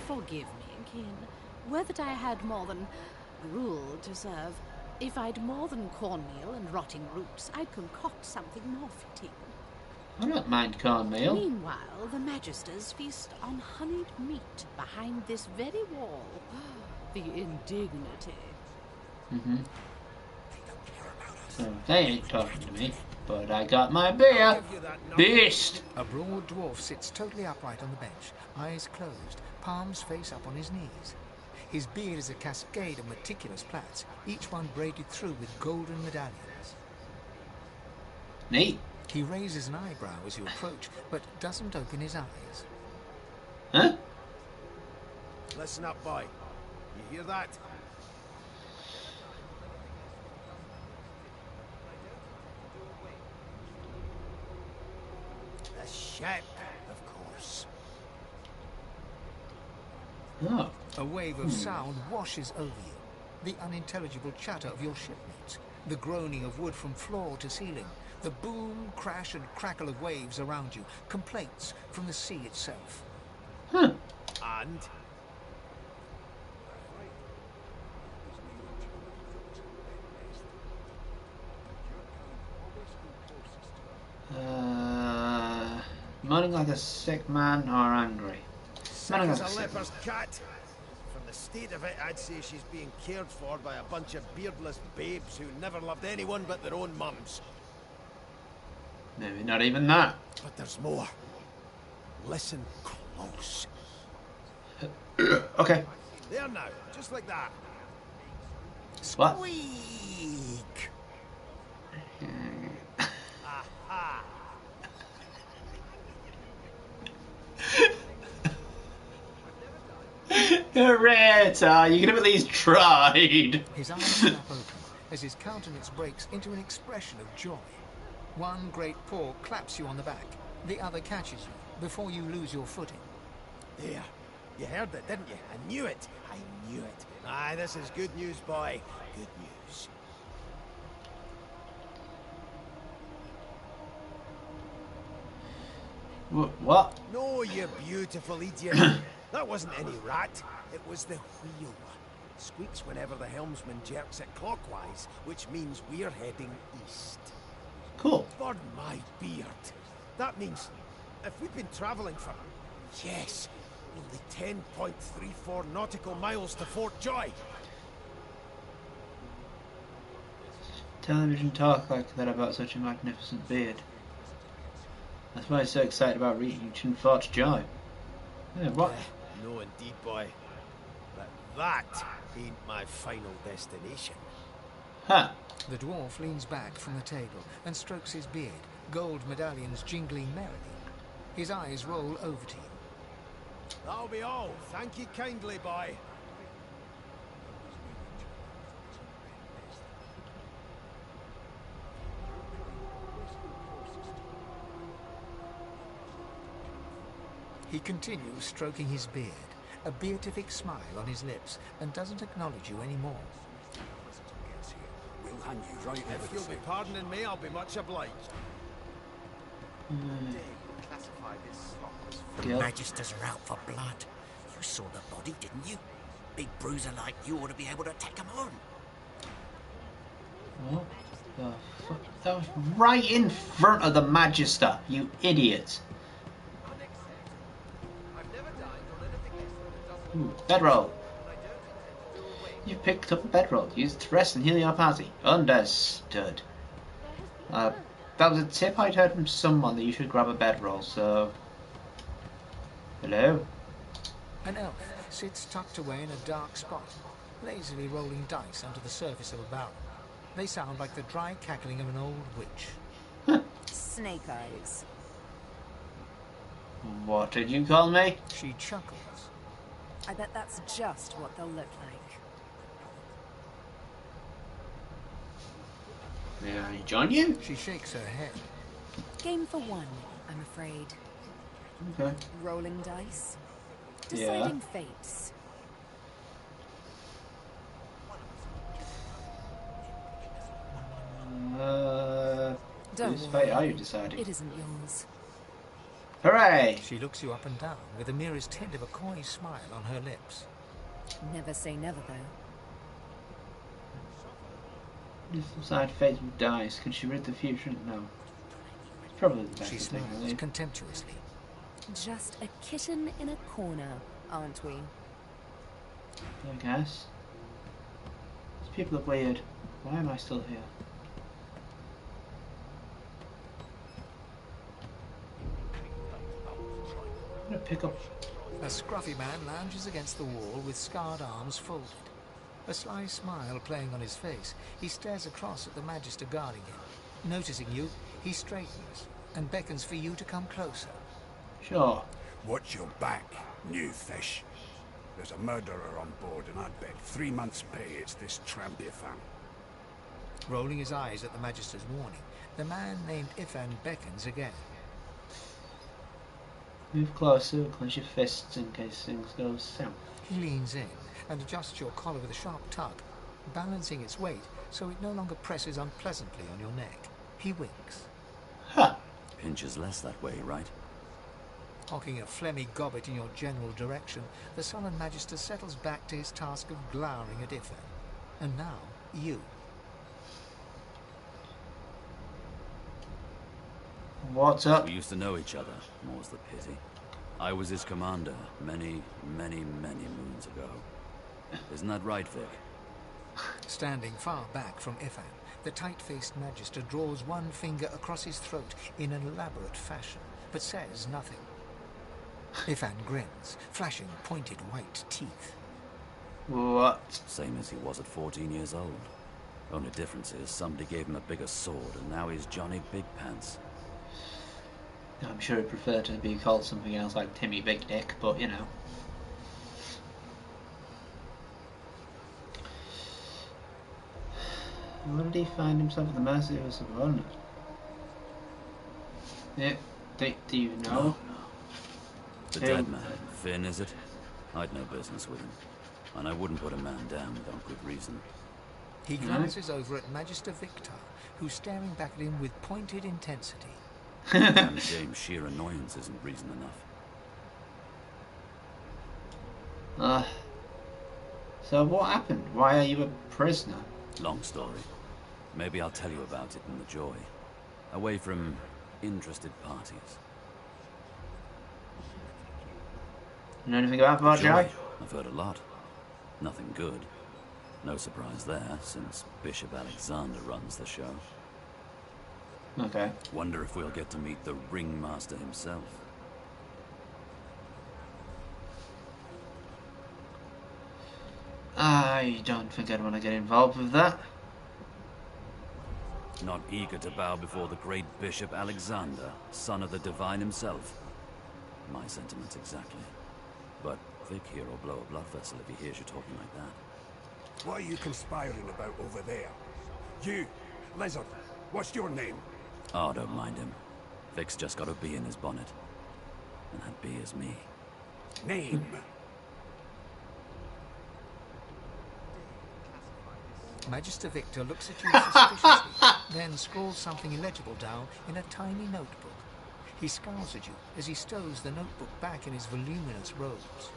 Forgive me, Kin. Were that I had more than gruel to serve, if I'd more than cornmeal and rotting roots, I'd concoct something more fitting.
I don't mind cornmeal.
Meanwhile, the Magisters feast on honeyed meat behind this very wall. The indignity.
So they ain't talking to me, but I got my beer. Beast!
A broad dwarf sits totally upright on the bench, eyes closed, palms face up on his knees. His beard is a cascade of meticulous plaits, each one braided through with golden medallions.
Neat.
He raises an eyebrow as you approach, but doesn't open his eyes.
Huh?
Listen up, boy.
You hear that? The ship, of course.
Oh.
A wave of sound washes over you. The unintelligible chatter of your shipmates, the groaning of wood from floor to ceiling, the boom, crash and crackle of waves around you, complaints from the sea itself.
Huh.
And?
Moaning like a sick man or angry?
Sick as a leper's cat. From the state of it, I'd say she's being cared for by a bunch of beardless babes who never loved anyone but their own mums.
Maybe not even that.
But there's more. Listen close.
Okay.
There now, just like that.
What?
Squeak! Aha!
Hooray, Tar, you could have at least tried.
His eyes snap open as his countenance breaks into an expression of joy. One great paw claps you on the back. The other catches you before you lose your footing.
There. You heard it, didn't you? I knew it. I knew it. Aye, this is good news, boy. Good news.
What?
No, you beautiful idiot. That wasn't any rat. It was the wheel. Squeaks whenever the helmsman jerks it clockwise, which means we're heading east.
Cool.
For my beard. That means if we've been travelling for, yes, only 10.34 nautical miles to Fort Joy.
Television talk like that about such a magnificent beard. That's why I'm so excited about reaching Fort Joy. Yeah, what?
No, indeed, boy. But that ain't my final destination.
Huh.
The dwarf leans back from the table and strokes his beard, gold medallions jingling merrily. His eyes roll over to you.
That'll be all. Thank you kindly, boy.
He continues stroking his beard, a beatific smile on his lips, and doesn't acknowledge you anymore.
We'll hang you right
If you'll be pardoning me, I'll be much obliged.
The Magisters are out for blood. You saw the body, didn't you? Big bruiser like you ought to be able to take him on.
What the fuck? That was right in front of the Magister, you idiot. Ooh, bedroll. You picked up a bedroll. Use it to rest and heal your party. Understood. That was a tip I'd heard from someone that you should grab a bedroll, so... Hello?
An elf sits tucked away in a dark spot, lazily rolling dice onto the surface of a barrel. They sound like the dry cackling of an old witch.
Snake eyes.
What did you call me?
She chuckles.
I bet that's just what they'll look like.
May I join you?
She shakes her head.
Game for one, I'm afraid.
Okay.
Rolling dice.
Yeah.
Deciding fates. Don't
whose
worry.
fate are you deciding?
It isn't yours.
Hooray!
She looks you up and down with the merest hint of a coy smile on her lips.
Never say never, though.
Decide fate with dice. Can she read the future? No. It's probably the best
She
thing,
smiles
really.
contemptuously.
Just a kitten in a corner, aren't we?
I guess. These people are weird. Why am I still here? I'm gonna pick up...
A scruffy man lounges against the wall with scarred arms folded. A sly smile playing on his face, he stares across at the Magister guarding him. Noticing you, he straightens and beckons for you to come closer.
Sure.
Watch your back, new fish.
There's a murderer on board, and I'd bet 3 months' pay it's this tramp Ifan.
Rolling his eyes at the Magister's warning, the man named Ifan beckons again.
Move closer, clench your fists in case things go south.
He leans in and adjusts your collar with a sharp tug, balancing its weight so it no longer presses unpleasantly on your neck. He winks.
Ha!
Pinches less that way, right?
Hocking a phlegmy gobbet in your general direction, the sullen Magister settles back to his task of glowering at Ifan. And now, you.
What's up?
We used to know each other, more's the pity. I was his commander many, many, many moons ago. Isn't that right, Vic?
Standing far back from Ifan, the tight-faced Magister draws one finger across his throat in an elaborate fashion, but says nothing. Ifan grins, flashing pointed white teeth.
What?
Same as he was at 14 years old. Only difference is somebody gave him a bigger sword, and now he's Johnny Big Pants.
I'm sure he'd prefer to be called something else like Timmy Big Dick, but you know. Where did he find himself at the mercy of his subordinate? Yeah, do you know?
No. The dead man, Finn, is it? I'd no business with him. And I wouldn't put a man down without good reason.
He glances over at Magister Victor, who's staring back at him with pointed intensity.
Damn shame sheer annoyance isn't reason enough.
So what happened? Why are you a prisoner?
Long story. Maybe I'll tell you about it in the Joy. Away from interested parties.
You know anything about Joy?
I've heard a lot. Nothing good. No surprise there, since Bishop Alexander runs the show.
Okay.
Wonder if we'll get to meet the ringmaster himself.
I don't think I'd want to get involved with that.
Not eager to bow before the great Bishop Alexander, son of the Divine himself. My sentiments exactly. But Vic here will blow a blood vessel if he hears you talking like that.
What are you conspiring about over there? You, Lizard, what's your name?
Oh, don't mind him. Vic's just got a bee in his bonnet. And that bee is me.
Name?
Magister Victor looks at you suspiciously, then scrawls something illegible down in a tiny notebook. He scowls at you as he stows the notebook back in his voluminous robes.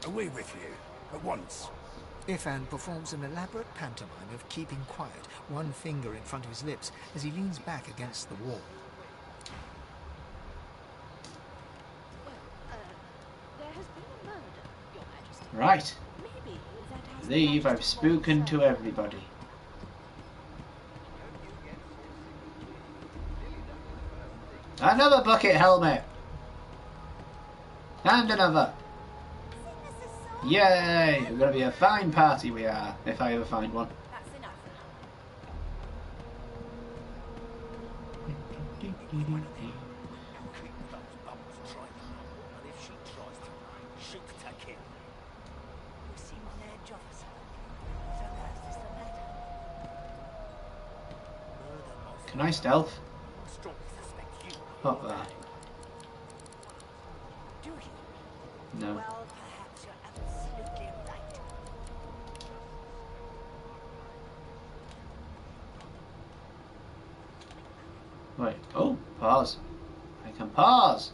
Away with you, at once.
Ifan performs an elaborate pantomime of keeping quiet, one finger in front of his lips as he leans back against the wall.
There has been a murder, Your Majesty.
Right.
Maybe that has
Leave, I've spoken to everybody. Another bucket helmet! And another! Yay! We're gonna be a fine party we are, if I ever find one.
That's enough.
Can I stealth? Pop that.
Do you?
No.
Well, perhaps you're absolutely right.
Wait. Oh, pause. I can pause.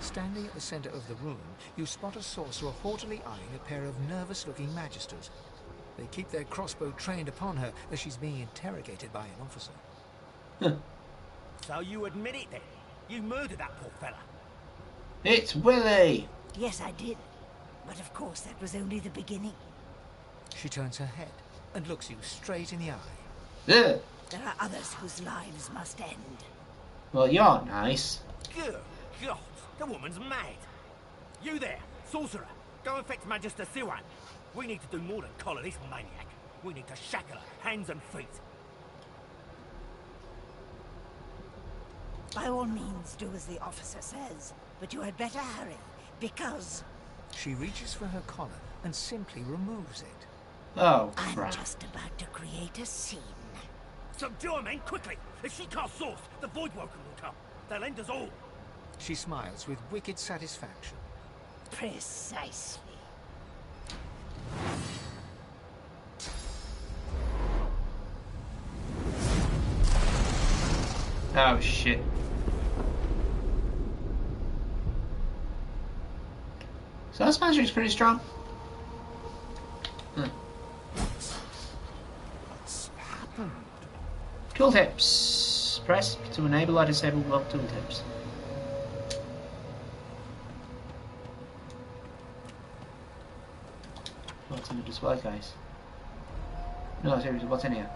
Standing at the center of the room, you spot a sorcerer haughtily eyeing a pair of nervous-looking magisters. They keep their crossbow trained upon her as she's being interrogated by an officer.
So you admit it then? You murdered that poor fella?
It's Willie!
Yes, I did. But of course, that was only the beginning.
She turns her head and looks you straight in the eye.
Ugh.
There are others whose lives must end.
Well, you're nice.
Good God, the woman's mad. You there, sorcerer, go and fetch Magister Siwan. We need to do more than collar this maniac.
We need to shackle her, hands and feet.
By all means, do as the officer says. But you had better hurry, because...
She reaches for her collar and simply removes it.
Oh,
I'm
crap.
just about to create a scene.
Subdue her, men, quickly! If she casts source, the Voidwoken will come. They'll end us all.
She smiles with wicked satisfaction.
Precisely.
Oh, shit. So that magic's pretty strong.
What's happened?
Tooltips. Press to enable or disable both tooltips. What's in the display case? No, seriously, what's in here?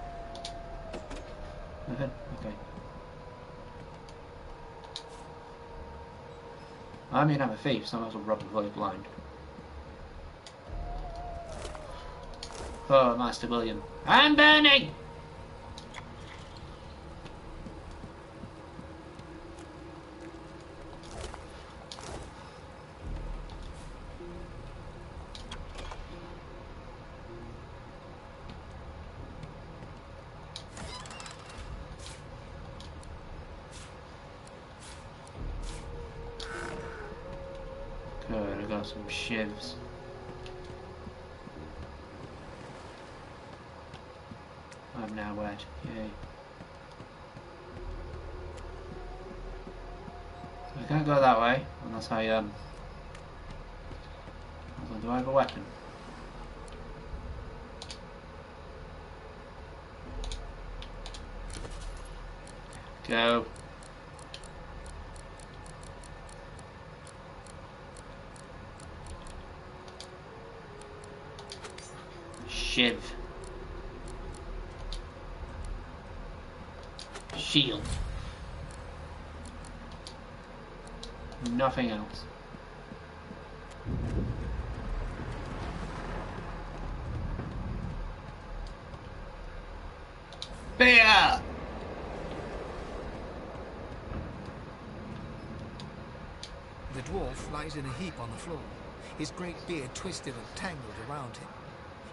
Nothing? Okay. I mean, I'm a thief, so I might as well rob before he's blind. Oh, Master William. I'm burning! Good, I got some shivs. I'm now wet. Yay. So I can't go that way unless I do I have a weapon? Go. Shiv. Shield. Nothing else. Beer!
The dwarf lies in a heap on the floor, his great beard twisted and tangled around him.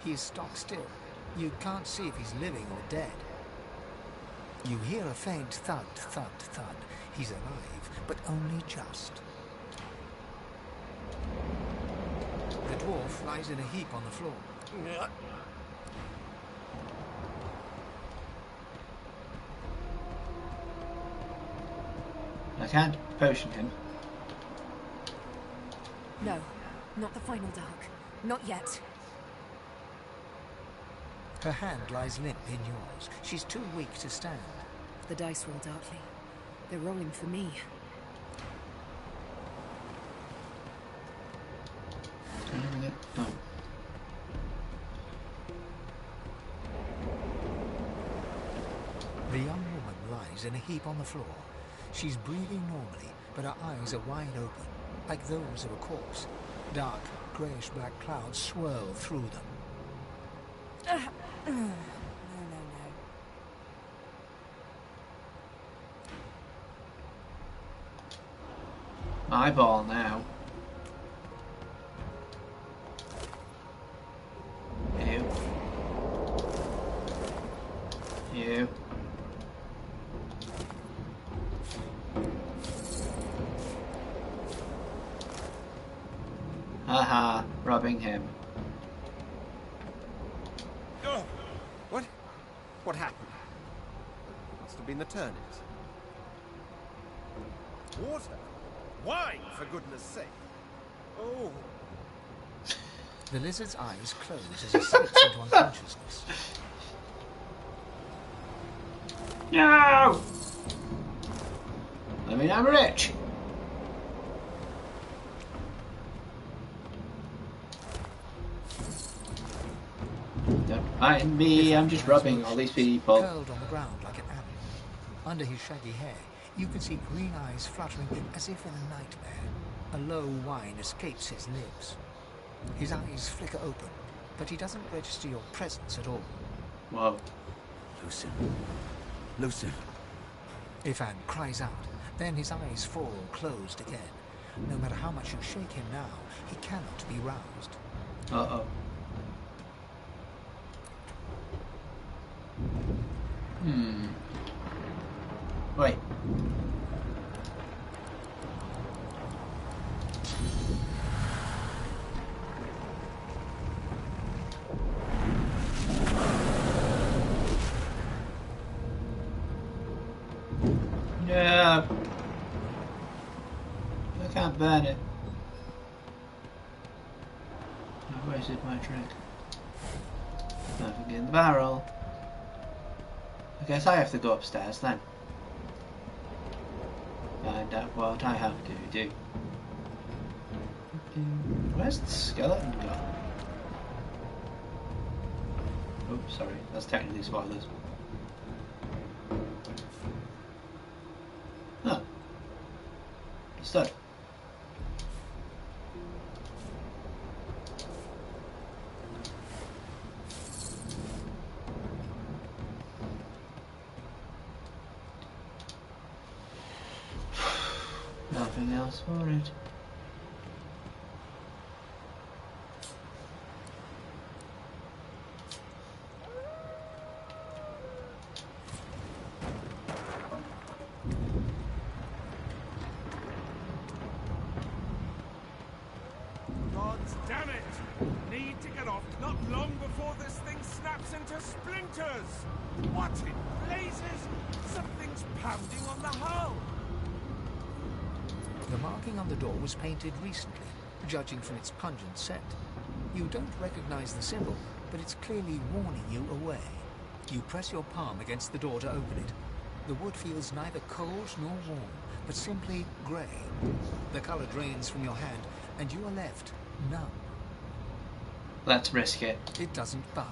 He is stock still. You can't see if he's living or dead. You hear a faint thud, thud, thud. He's alive, but only just. The dwarf lies in a heap on the floor.
I can't potion him.
No, not the final dark. Not yet.
Her hand lies limp in yours. She's too weak to stand.
The dice roll darkly. They're rolling for me.
No.
The young woman lies in a heap on the floor. She's breathing normally, but her eyes are wide open, like those of a corpse. Dark, greyish-black clouds swirl through them.
No.
Eyeball now. You. You. Haha, robbing him.
Oh, what happened? Must have been the turnips. Water? Wine, for goodness sake. Oh.
The lizard's eyes close as he slips into unconsciousness.
No! I mean, I'm rich. Don't mind me, I'm just robbing all these people.
Curled on the ground like an animal. Under his shaggy hair, you can see green eyes fluttering as if in a nightmare. A low whine escapes his lips. His eyes flicker open, but he doesn't register your presence at all.
Whoa.
Lucien. Lucien.
Ifan cries out. Then his eyes fall closed again. No matter how much you shake him now, he cannot be roused.
Uh-oh. Wait. No. I can't burn it. I wasted my trick. Don't forget the barrel. I guess I have to go upstairs then. Find out what I have to do. Where's the skeleton gone? Oh, sorry, that's technically spoilers. Oh. Stud. Nothing else for it.
God damn it! Need to get off not long before this thing snaps into splinters! What in blazes? Something's pounding on the hull!
The marking on the door was painted recently, judging from its pungent scent. You don't recognize the symbol, but it's clearly warning you away. You press your palm against the door to open it. The wood feels neither cold nor warm, but simply grey. The colour drains from your hand, and you are left numb.
Let's risk it.
It doesn't budge.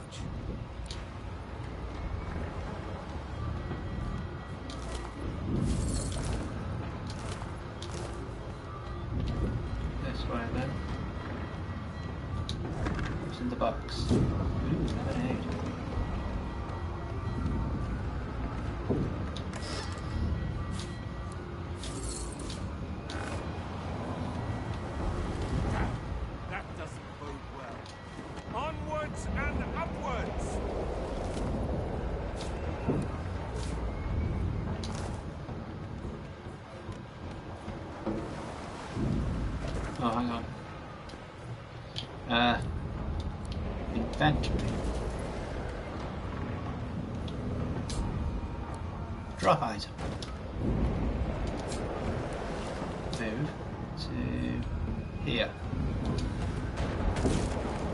This way then. What's in the box? Ooh, lemonade.
That doesn't bode well. Onwards and upwards!
Oh, hang on. Inventory. Drop item. Move to here.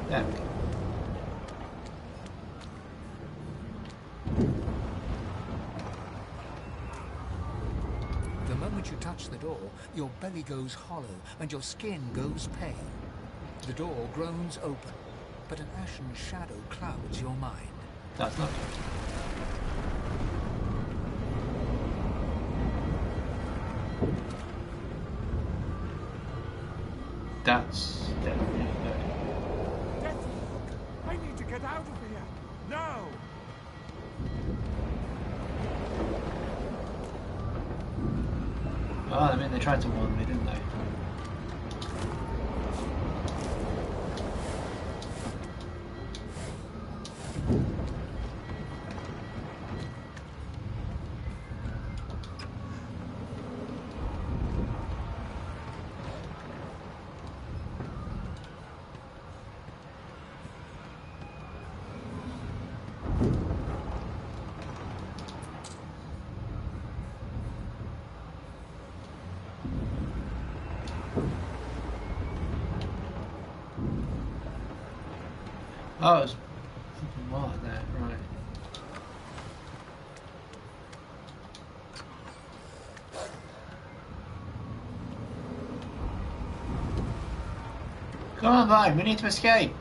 There we go.
The moment you touch the door, your belly goes hollow and your skin goes pale. The door groans open, but an ashen shadow clouds your mind.
That's not good. That's definitely good.
Death! I need to get out of here! Now!
Oh, I mean, they tried to warn me, didn't they? Oh, it's fucking water there, right. Come on, Vi, we need to escape.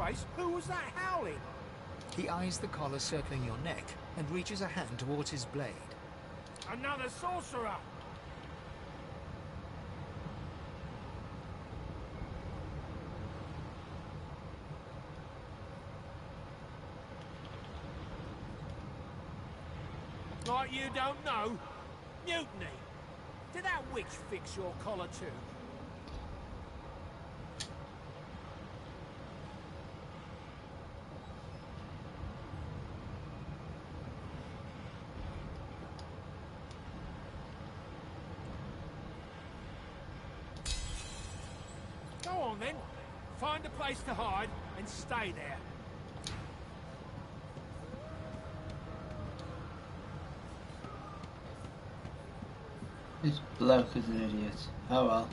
Christ, who was that howling?
He eyes the collar circling your neck and reaches a hand towards his blade.
Another sorcerer! Like you don't know? Mutiny! Did that witch fix your collar too? Go on then. Find a place to hide and stay there.
This bloke is an idiot. Oh well.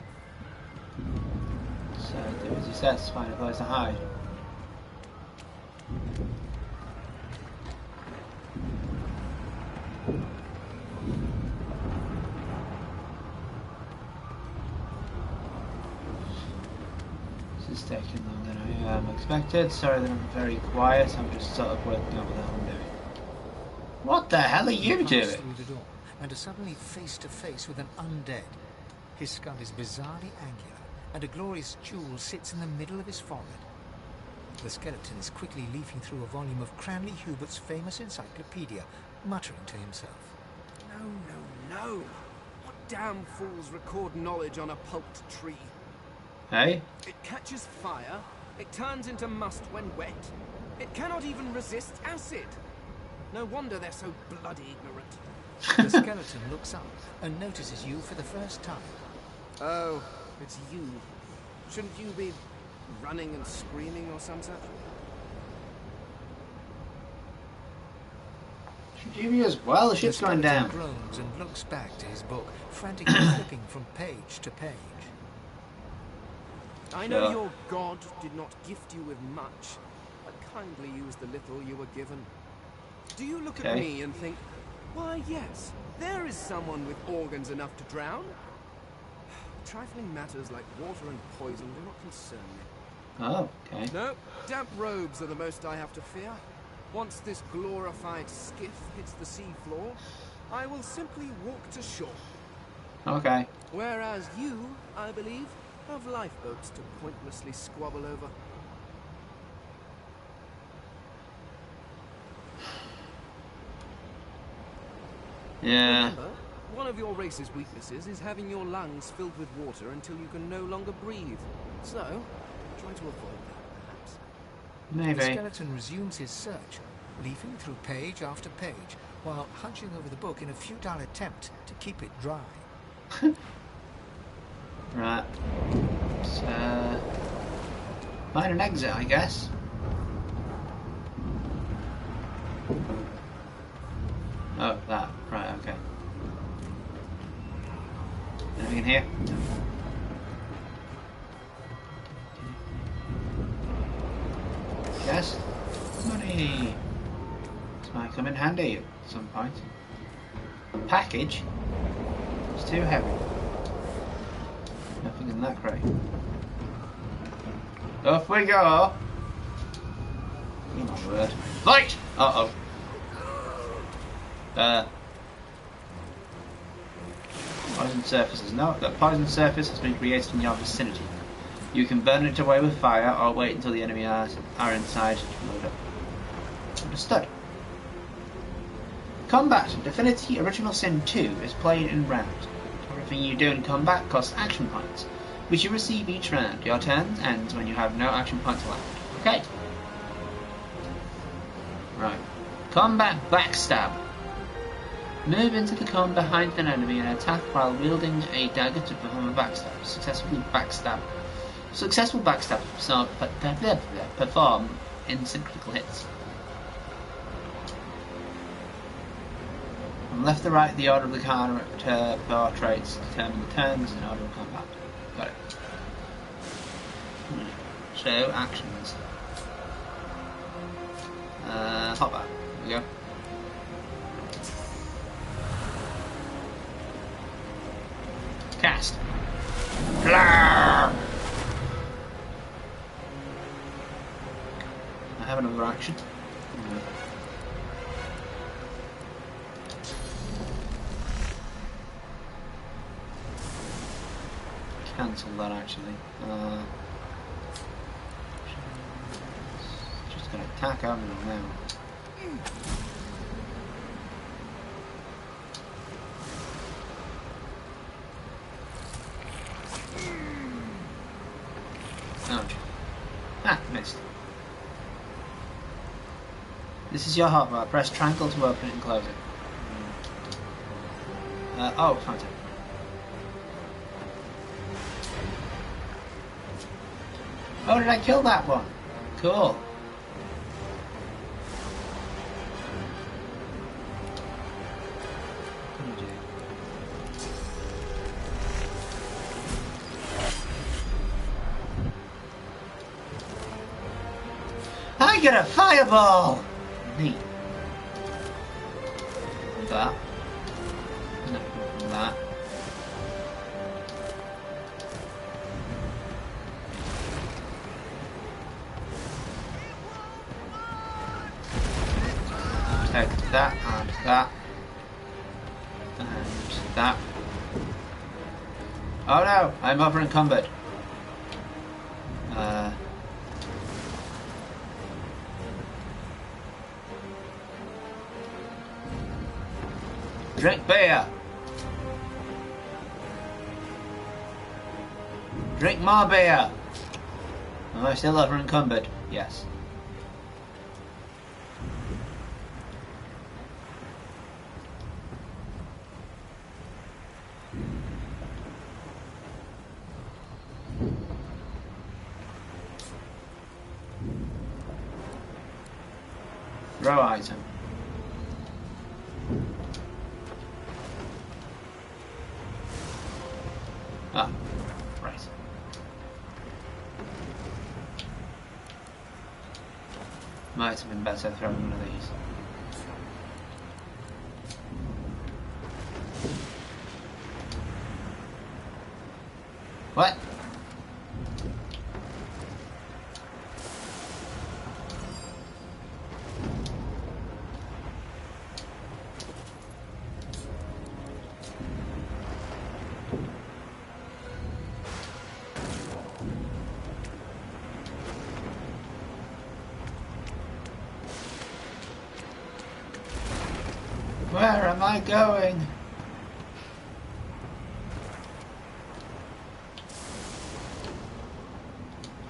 So do as he says, find a place to hide. This is taking longer than I expected. Sorry that I'm very quiet, I'm just sort of working out what the hell I'm doing. What the hell are you doing?
Through the door and are suddenly face to face with an undead. His skull is bizarrely angular, and a glorious jewel sits in the middle of his forehead. The skeleton is quickly leafing through a volume of Cranley Hubert's famous encyclopedia, muttering to himself.
No, no, no. What damn fools record knowledge on a pulped tree?
Hey?
It catches fire, it turns into must when wet, it cannot even resist acid. No wonder they're so bloody ignorant.
The skeleton looks up and notices you for the first time.
Oh, it's you. Shouldn't you be running and screaming or some such?
Should you be as well? The ship's going down.
The skeleton groans and looks back to his book, frantically flipping from page to page.
I know your god did not gift you with much, but kindly used the little you were given. Do you look at me and think, why yes, there is someone with organs enough to drown? Trifling matters like water and poison do not concern me.
Oh, okay.
No, damp robes are the most I have to fear. Once this glorified skiff hits the sea floor, I will simply walk to shore.
Okay.
Whereas you, I believe, have lifeboats to pointlessly squabble over.
Yeah.
Remember, one of your race's weaknesses is having your lungs filled with water until you can no longer breathe. So, try to avoid that, perhaps.
Maybe.
The skeleton resumes his search, leafing through page after page, while hunching over the book in a futile attempt to keep it dry.
Right. So, find an exit, I guess. Oh, that. Right, okay. Anything in here? No. Yes? Money! This might come in handy at some point. Package? It's too heavy. Nothing in that crate. Off we go! Oh my word. Light! Uh-oh. Poison surfaces. No, that poison surface has been created in your vicinity. You can burn it away with fire or wait until the enemy are inside to load up. Understood. Combat. Divinity Original Sin 2 is played in rounds. Everything you do in combat costs action points, which you receive each round. Your turn ends when you have no action points left. Okay. Right. Combat Backstab. Move into the cone behind an enemy and attack while wielding a dagger to perform a backstab. Successful backstab perform instant critical hits. From left to right, the order of the character portraits determine the turns in order of combat. Got it. So, actions. Hotbar. There we go. Cast. Blah! Should... Cancel that actually. Just gonna attack everything now. Ouch. Ah, missed. This is your hotbar. Press triangle to open it and close it. Oh, found it. Oh, did I kill that one? Cool. What do you do? I get a fireball! Neat. That. No, that. Take that and that. And that. Oh no! I'm over encumbered. Drink beer. Drink more beer. Am I still over encumbered? Yes. Throw item. Ah, right. Might have been better throwing one of these. What? Where am I going?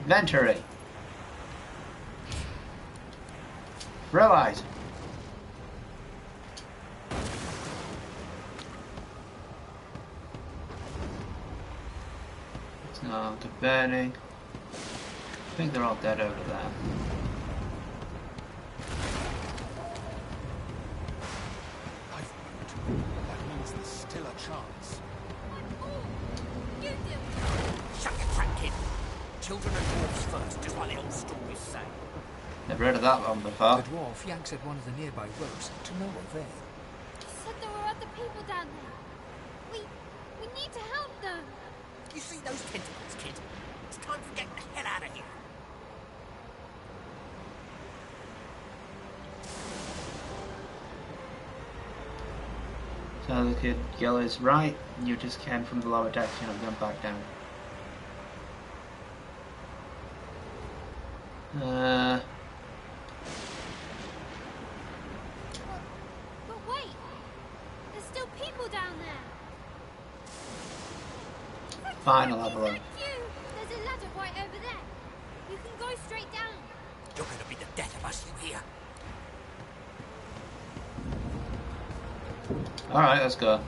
Inventory. Throw item. It's not good burning. I think they're all dead over there.
Chance.
Shut your trap, kid. Children and dwarfs first, just like the old stories say.
Never heard of that one before.
The dwarf yanks at one of the nearby ropes to no avail.
He said there were other people down there. We need to help them.
You see those tentacles, kid? It's time to get the hell out of here.
So the kid girl is right, and you just came from the lower deck, you're not going back down.
But wait, there's still people down there.
Fine, I'll have a look.
Thank you. There's a ladder right over there. You can go straight down.
You're going to be the death of us, you hear?
Alright, let's go.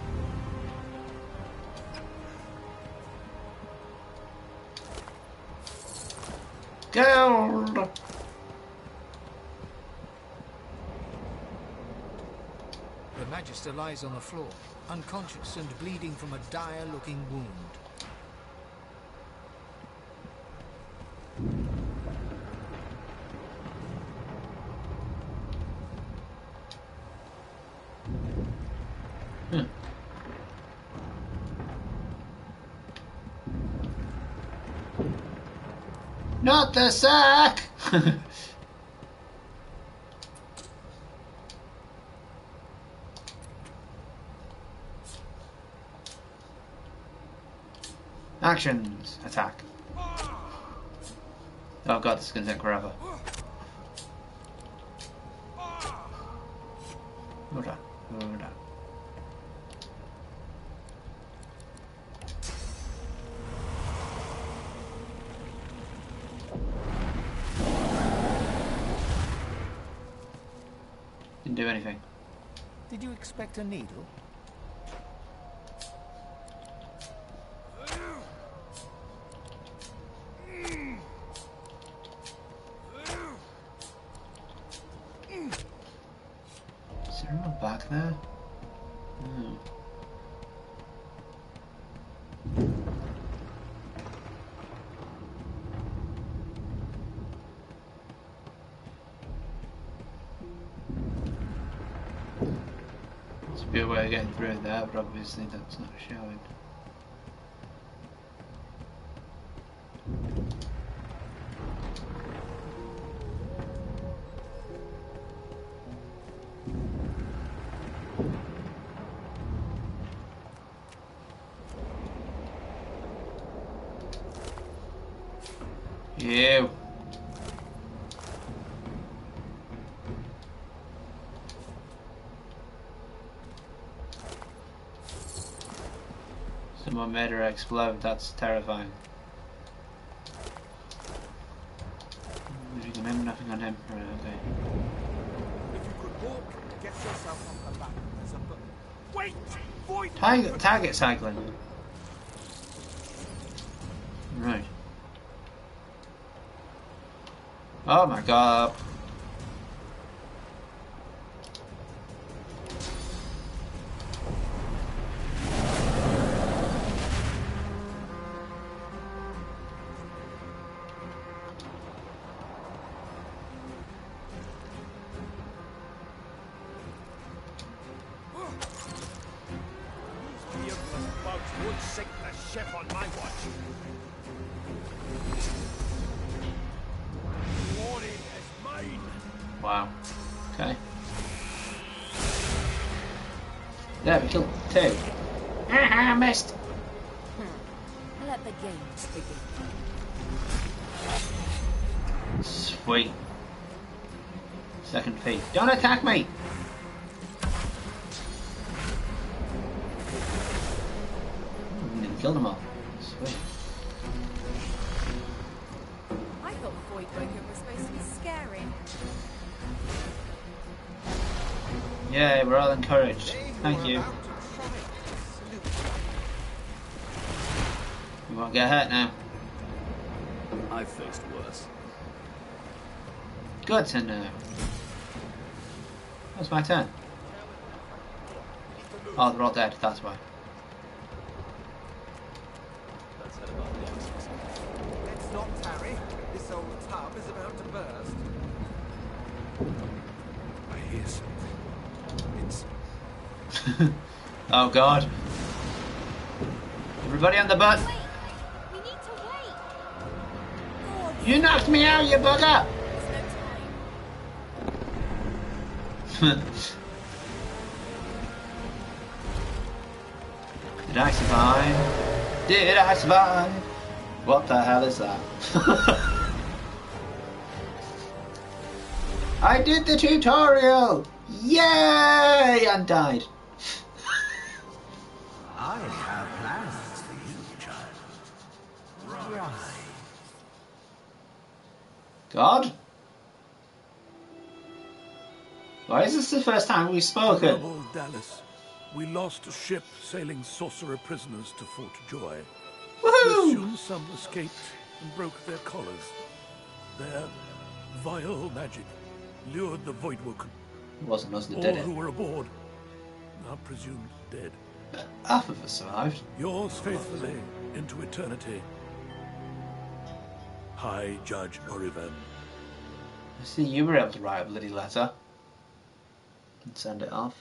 Gold!
The Magister lies on the floor, unconscious and bleeding from a dire-looking wound.
Not the sack! Actions. Attack. Oh god, this is gonna take forever. Hold on. Hold on. Didn't do anything.
Did you expect a needle?
Is there anyone back there? No. There's a way of getting through there, but obviously that's not showing. You. Someone made her explode, that's terrifying. Moving on him, nothing on him. Right, okay.
If you could walk, get yourself on the back. There's a button. Wait! Void!
Target cycling. Right. Oh my god.
These useless bugs would sink the ship on my watch. Glory is mine.
Wow. Okay. There, we killed two. Haha, missed.
Let the games begin.
Sweet. Second feat. Don't attack me! We nearly killed them all. Sweet.
I thought Voidwoken was supposed to be scary.
Yeah, we're all encouraged. Thank you. You won't get hurt now.
I've faced worse.
Good to know. That's my turn. Oh, they're all dead, that's why.
Let's head above the axis.
Let's not tarry. This old tub is about to burst. I hear something. It's...
Oh god. Everybody on the butt.
Wait! We need to wait!
You knocked me out, you bugger! Did I survive? Did I survive? What the hell is that? I did the tutorial! Yay! And died.
I have plans for you, child. Right.
God? Why is this the first time we've spoken?
Noble Dallas, we lost a ship sailing sorcerer prisoners to Fort Joy.
Woohoo!
Soon some escaped and broke their collars. Their vile magic lured the Voidwoken.
It wasn't us that
All
did
who
it.
were aboard are presumed dead.
Half of us survived.
Yours faithfully into eternity, High Judge Oriven.
I see you were able to write a bloody letter and send it off.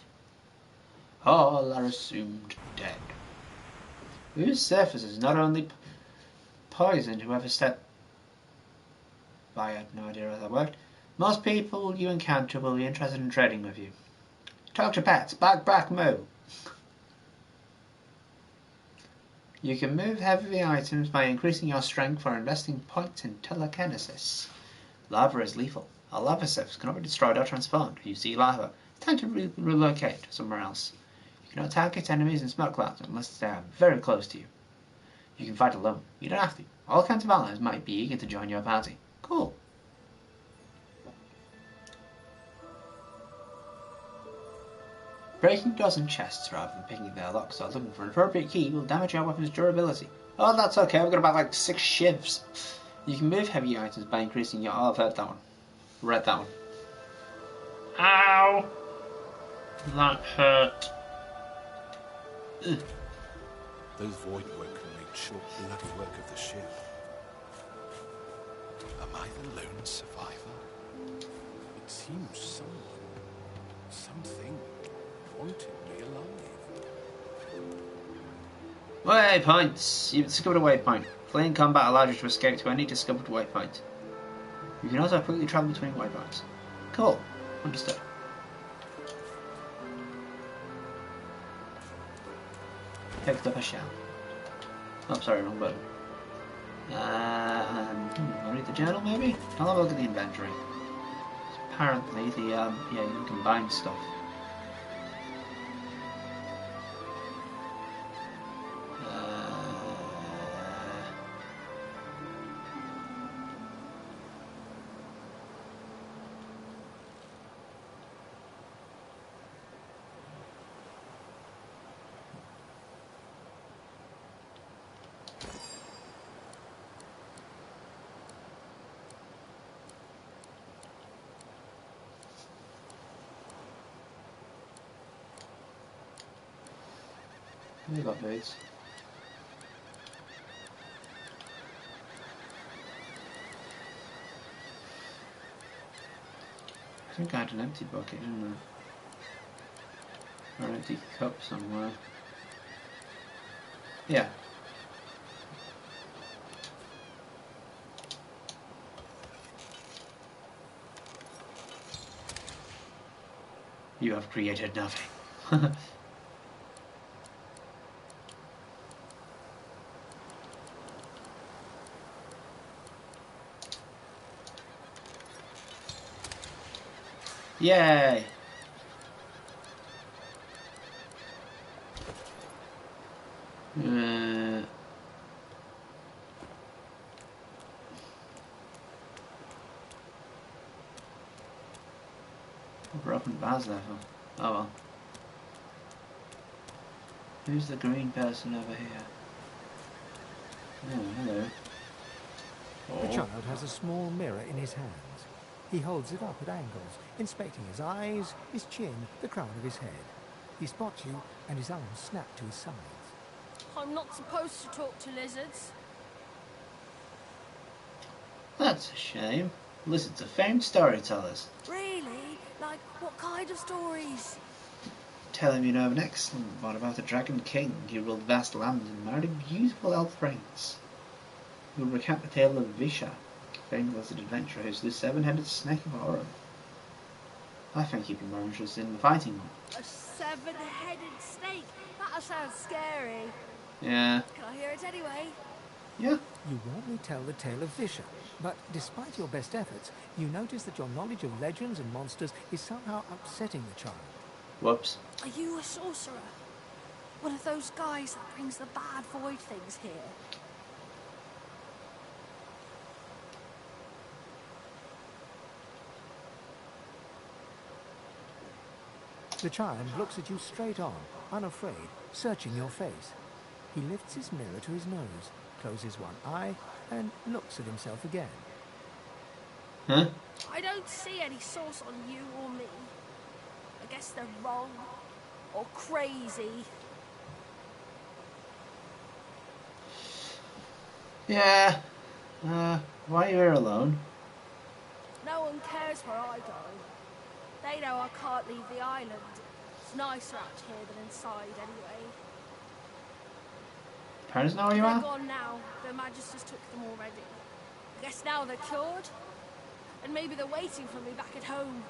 All are assumed dead. Whose surfaces not only poisoned whoever stepped by. I have no idea how that worked. Most people you encounter will be interested in trading with you. Talk to pets. Back, moo. You can move heavy items by increasing your strength or investing points in telekinesis. Lava is lethal. Our lava surface cannot be destroyed or transformed. If you see lava, it's time to relocate somewhere else. You cannot target enemies in smoke clouds unless they are very close to you. You can fight alone. You don't have to. All kinds of allies might be eager to join your party. Cool. Breaking doors and chests rather than picking their locks or looking for an appropriate key will damage your weapon's durability. Oh, that's okay. I've got about like 6 shivs. You can move heavy items by increasing your... Oh, I've heard that one. Read that one. Ow! That hurt. Ugh.
Those void work can make short bloody work of the ship. Am I the lone survivor? It seems something wanted me alive.
Waypoints! You've discovered a waypoint. Fleeing combat allows you to escape to any discovered waypoint. You can also quickly travel between waypoints. Cool. Understood. Picked up a shell. Oh, sorry, wrong button. I'll read the journal maybe? I'll have a look at the inventory. Apparently the, yeah, you can combine stuff. We got boots. I think I had an empty bucket, didn't I? Or an empty cup somewhere. Yeah. You have created nothing. Yay! Broken vase level. Oh well. Who's the green person over here? Oh, hello.
The child has a small mirror in his hands. He holds it up at angles, inspecting his eyes, his chin, the crown of his head. He spots you, and his arms snap to his sides.
I'm not supposed to talk to lizards.
That's a shame. Lizards are famed storytellers.
Really? Like, what kind of stories?
Tell him you know of an excellent one about a dragon king who ruled vast lands and married a beautiful elf prince. He will recount the tale of Visha, famed lizard adventurer who slew 7-headed snake of horror. I think you'd be more interested in the fighting one.
A 7-headed snake? That sounds scary.
Yeah.
Can I hear it anyway?
Yeah.
You warmly tell the tale of Visha, but despite your best efforts, you notice that your knowledge of legends and monsters is somehow upsetting the child.
Whoops.
Are you a sorcerer? One of those guys that brings the bad void things here?
The child looks at you straight on, unafraid, searching your face. He lifts his mirror to his nose, closes one eye, and looks at himself again.
Huh?
I don't see any source on you or me. I guess they're wrong. Or crazy.
Yeah. Why are you here alone?
No one cares where I go. They know I can't leave the island. It's nicer out here than inside, anyway.
Parents know where you
They're
are?
gone now. Their Magisters took them already. I guess now they're cured. And maybe they're waiting for me back at home.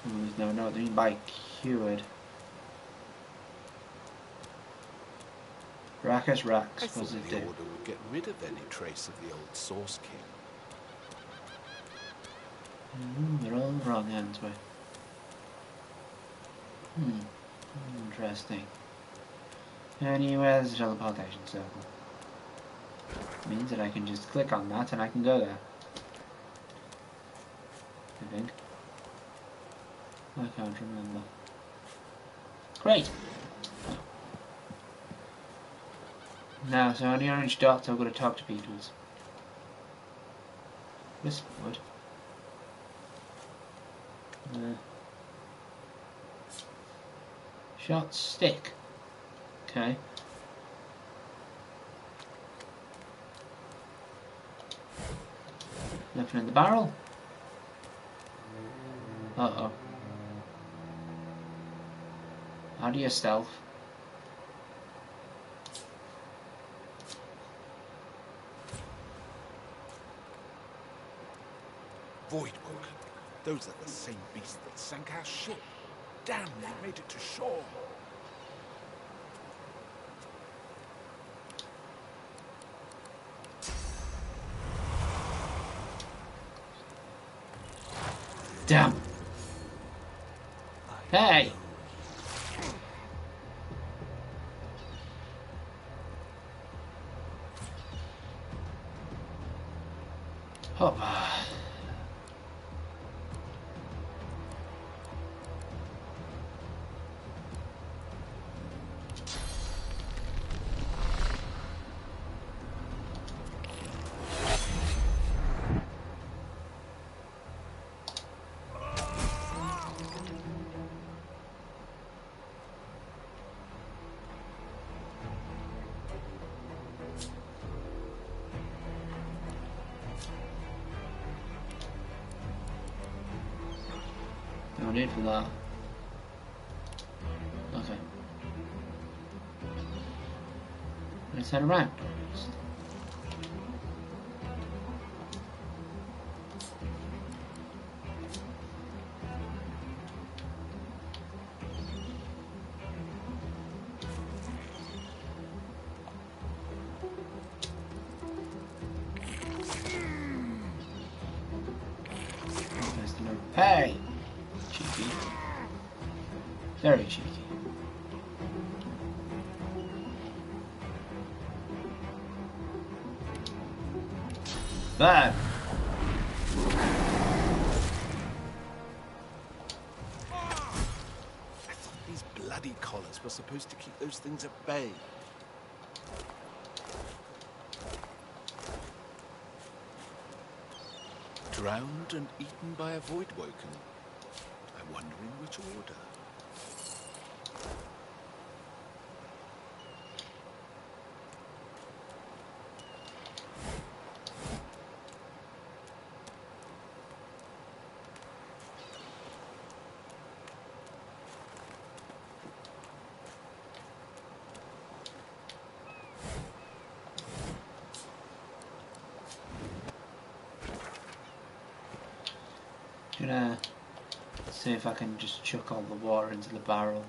There's no what do you mean by cured? Rackus racks.
I
What
thought
does it
the
do?
Order would get rid of any trace of the old Source King.
We're all in the wrong hands, we? Interesting. Anywhere there's a teleportation circle. Means that I can just click on that and I can go there. I think. I can't remember. Great! Now, so on the orange dots I've got to talk to Beetles. Whisperwood. Shot stick. Okay. Nothing in the barrel. Uh-oh. How do you stealth?
Voidwoken. Those are the same beasts that sank our ship. Damn, they made it to shore.
Damn. Hey! Hoppa. No need for that. Okay. Let's head around. Hey! Cheeky. Very cheeky. Bad.
I thought these bloody collars were supposed to keep those things at bay. Drowned and eaten by a Voidwoken. I wonder in which order.
Gonna see if I can just chuck all the water into the barrel.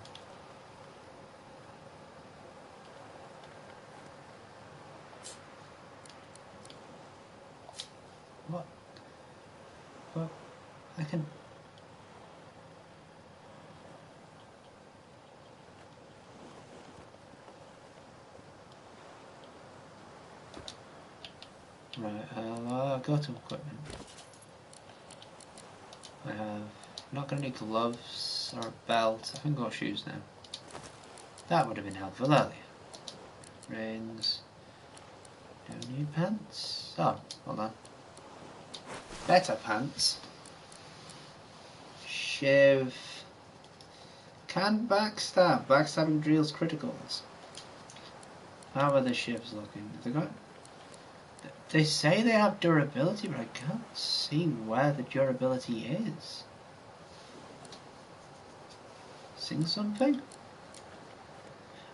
What? Well, I can. Right, I'll go to equipment. I have not going to need gloves or a belt. I can go shoes now. That would have been helpful earlier. Rings. No new pants. Oh, hold on. Better pants. Shiv. Can backstab. Backstabbing drills criticals. How are the shivs looking? Have they got? They say they have durability, but I can't see where the durability is. Sing something?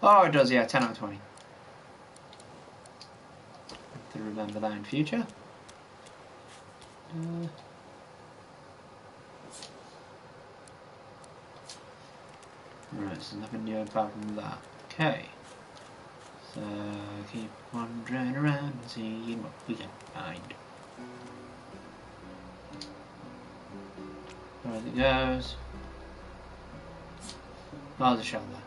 Oh, it does, yeah, 10 out of 20. Have to remember that in future. Right, so nothing new apart from that. Okay. So keep wandering around and seeing what we can find. Where it goes. Oh, there's a shell there.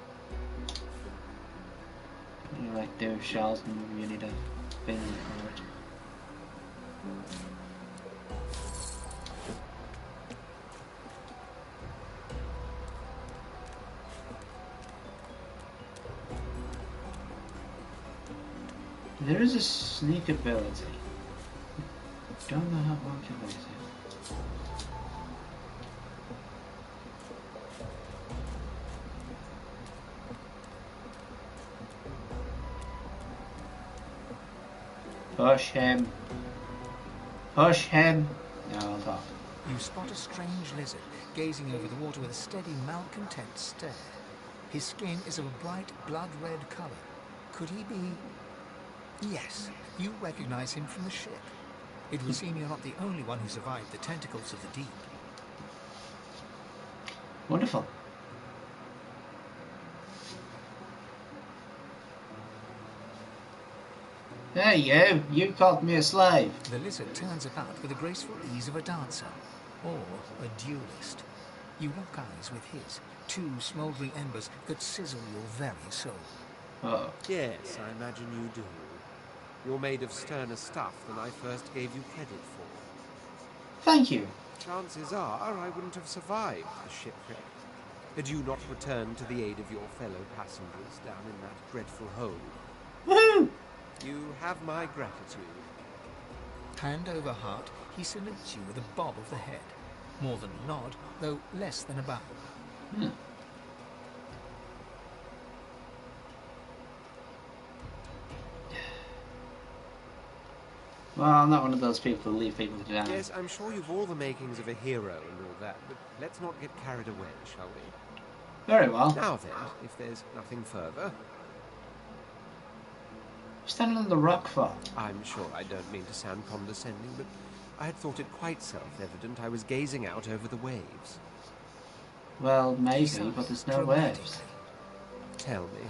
You like those shells and you need a bin for it. There is a sneak ability. Don't know how to activate it. Push him. Push him. No, I'll talk.
You spot a strange lizard gazing over the water with a steady, malcontent stare. His skin is of a bright, blood-red colour. Could he be... Yes, you recognize him from the ship. It would seem you're not the only one who survived the tentacles of the deep.
Wonderful. Hey you called me a slave.
The lizard turns about with the graceful ease of a dancer, or a duelist. You lock eyes with his, two smouldering embers that sizzle your very soul.
Oh.
Yes, I imagine you do. You're made of sterner stuff than I first gave you credit for.
Thank you.
Chances are I wouldn't have survived the shipwreck had you not returned to the aid of your fellow passengers down in that dreadful hole.
Woohoo!
You have my gratitude.
Hand over heart, he salutes you with a bob of the head. More than a nod, though less than a bow.
Well, I'm not one of those people who leave people to die.
Yes, I'm sure you've all the makings of a hero and all that, but let's not get carried away, shall we?
Very well.
Now then, if there's nothing further...
Standing on the rock for?
I'm sure I don't mean to sound condescending, but I had thought it quite self-evident I was gazing out over the waves.
Well, maybe, but there's no waves.
Tell me,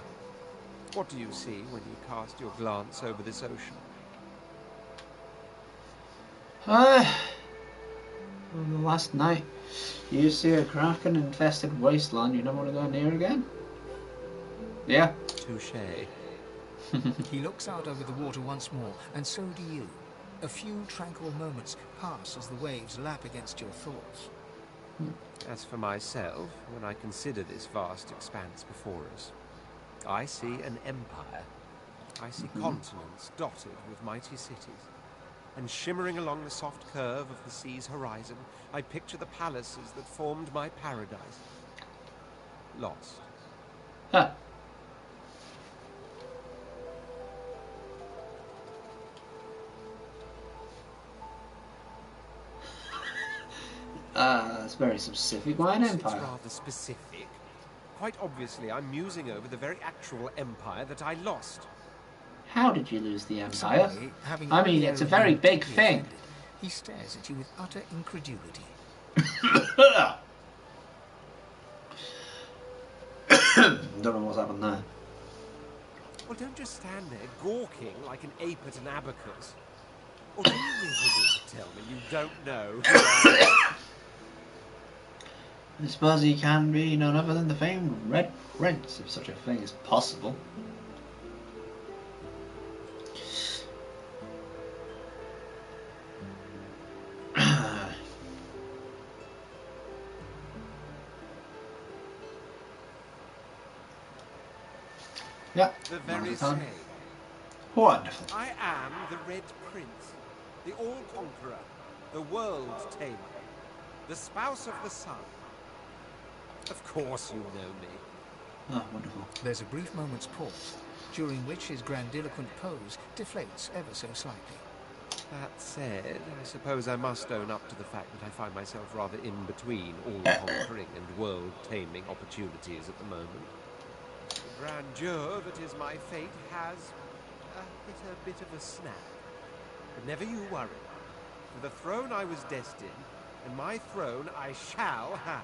what do you see when you cast your glance over this ocean?
Last night, you see a kraken-infested wasteland you don't want to go near again? Yeah.
Touché.
He looks out over the water once more, and so do you. A few tranquil moments pass as the waves lap against your thoughts.
As for myself, when I consider this vast expanse before us, I see an empire. I see continents dotted with mighty cities. And shimmering along the soft curve of the sea's horizon, I picture the palaces that formed my paradise. Lost.
Huh. That's very specific. Why an empire?
It's rather specific. Quite obviously, I'm musing over the very actual empire that I lost.
How did you lose the empire?
Suddenly,
I mean, it's a very big thing.
He stares at you with utter incredulity.
Don't know what's happened there.
Well, don't just stand there gawking like an ape at an abacus. Or do you really mean to tell me you don't know who I am?
I suppose he can be none other than the famed Red Prince, if such a thing is possible. Yeah.
The very same.
Wonderful.
I am the Red Prince, the All-Conqueror, the World-Tamer, the Spouse of the Sun. Of course you know me.
Oh, wonderful.
There's a brief moment's pause, during which his grandiloquent pose deflates ever so slightly.
That said, I suppose I must own up to the fact that I find myself rather in between all-conquering and world-taming opportunities at the moment. The grandeur that is my fate has hit a bit of a snap. But never you worry. For the throne I was destined, and my throne I shall have.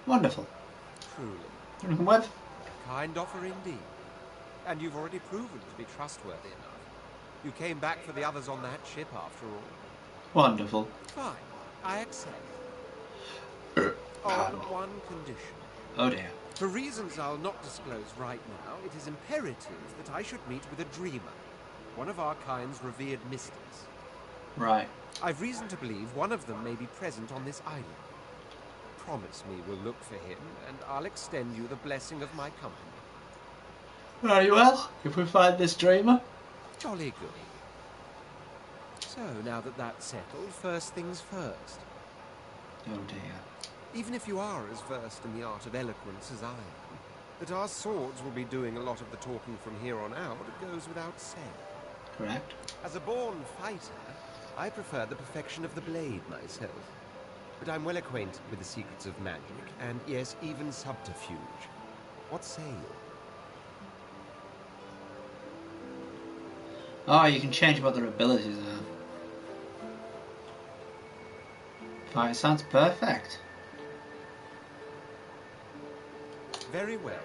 Wonderful.
Truly.
You can with?
Kind offer indeed. And you've already proven to be trustworthy enough. You came back for the others on that ship, after all.
Wonderful.
Fine. I accept. On one condition.
Oh dear.
For reasons I'll not disclose right now, it is imperative that I should meet with a dreamer, one of our kind's revered mystics.
Right.
I've reason to believe one of them may be present on this island. Promise me we'll look for him, and I'll extend you the blessing of my company.
Very well, if we find this dreamer.
Jolly good. So, now that that's settled, first things first.
Oh dear.
Even if you are as versed in the art of eloquence as I am, that our swords will be doing a lot of the talking from here on out, it goes without saying.
Correct.
As a born fighter, I prefer the perfection of the blade myself. But I'm well acquainted with the secrets of magic, and yes, even subterfuge. What say you?
Oh, you can change what their abilities are. Fine, sounds perfect.
Very well.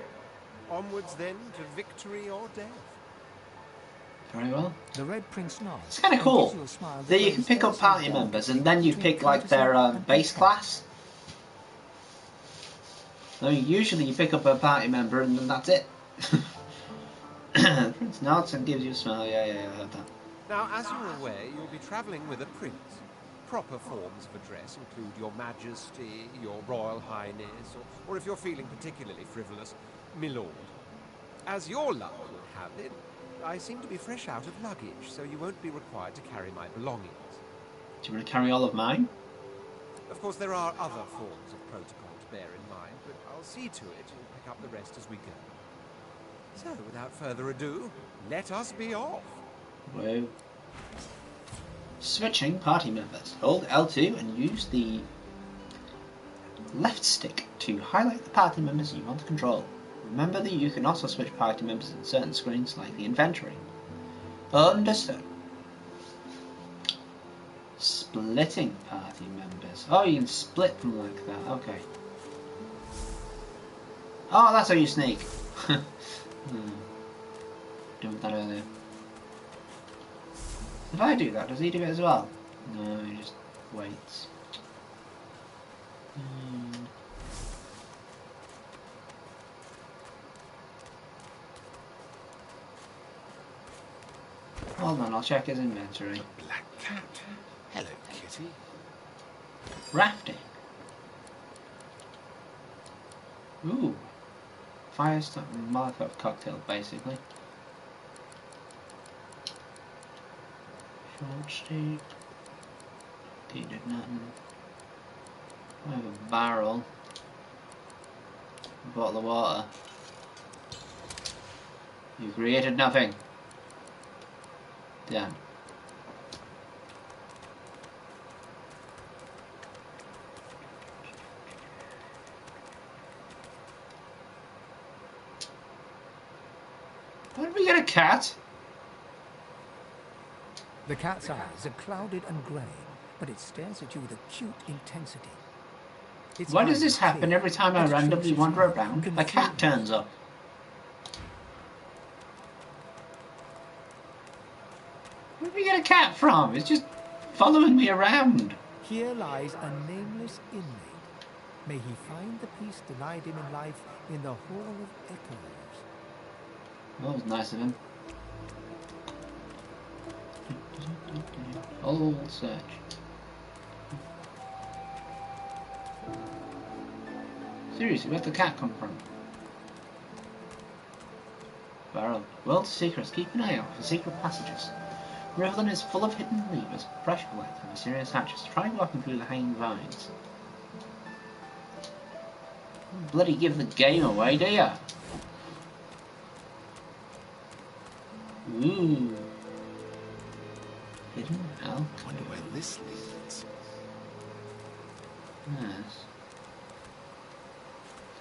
Onwards then to victory or death.
Very well.
The Red Prince nods.
It's kind of cool that you can pick up party members and then you pick like their base class. So usually you pick up a party member and then that's it. Prince nods and gives you a smile. Yeah, I heard that.
Now, as you're aware, you'll be travelling with a prince. Proper forms of address include Your Majesty, Your Royal Highness, or if you're feeling particularly frivolous, Milord. As your luck would have it, I seem to be fresh out of luggage, so you won't be required to carry my belongings.
Do you want to carry all of mine?
Of course, there are other forms of protocol to bear in mind, but I'll see to it and pick up the rest as we go. So, without further ado, let us be off.
Whoa. Switching party members. Hold L2 and use the left stick to highlight the party members you want to control. Remember that you can also switch party members in certain screens like the inventory. Understood. Splitting party members. Oh, you can split them like that. Okay. Oh, that's how you sneak. Doing that earlier. If I do that, does he do it as well? No, he just waits. Hold on, I'll check his inventory.
Black cat. Hello, kitty.
Rafting. Ooh. Firestorm Molotov cocktail, basically. Short stick. He did nothing. I have a barrel. A bottle of water. You created nothing. Damn. Where did we get a cat?
The cat's eyes are clouded and grey, but it stares at you with acute intensity.
Why does this happen every time I randomly wander around? A cat turns up. Where did we get a cat from? It's just following me around.
Here lies a nameless inmate. May he find the peace denied him in life in the Hall of Echoes.
That was nice of him. Old search. Seriously, where'd the cat come from? Barrel. World secrets. Keep an eye out for secret passages. Riverland is full of hidden levers, pressure plates, and mysterious hatches. Try walking through the hanging vines. Don't bloody give the game away, do ya? Ooh. Hidden alchemy.
Wonder where this leads.
Yes.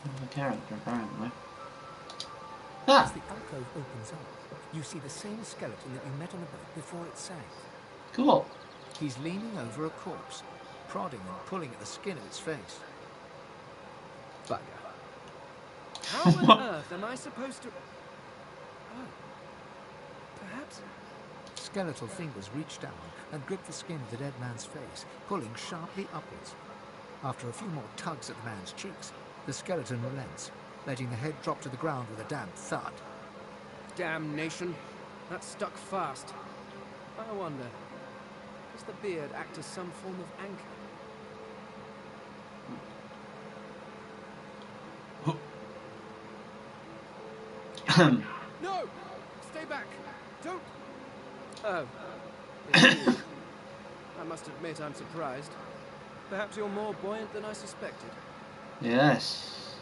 Some character, apparently.
As the alcove opens up, you see the same skeleton that you met on the boat before it sank.
Cool.
He's leaning over a corpse, prodding and pulling at the skin of its face.
Bugger. How on earth am I supposed to... Oh. Perhaps...
Skeletal fingers reach down and grip the skin of the dead man's face, pulling sharply upwards. After a few more tugs at the man's cheeks, the skeleton relents, letting the head drop to the ground with a damp thud.
Damnation. That stuck fast. I wonder, does the beard act as some form of anchor? No! Stay back! Don't... Oh. Indeed. I must admit I'm surprised. Perhaps you're more buoyant than I suspected.
Yes.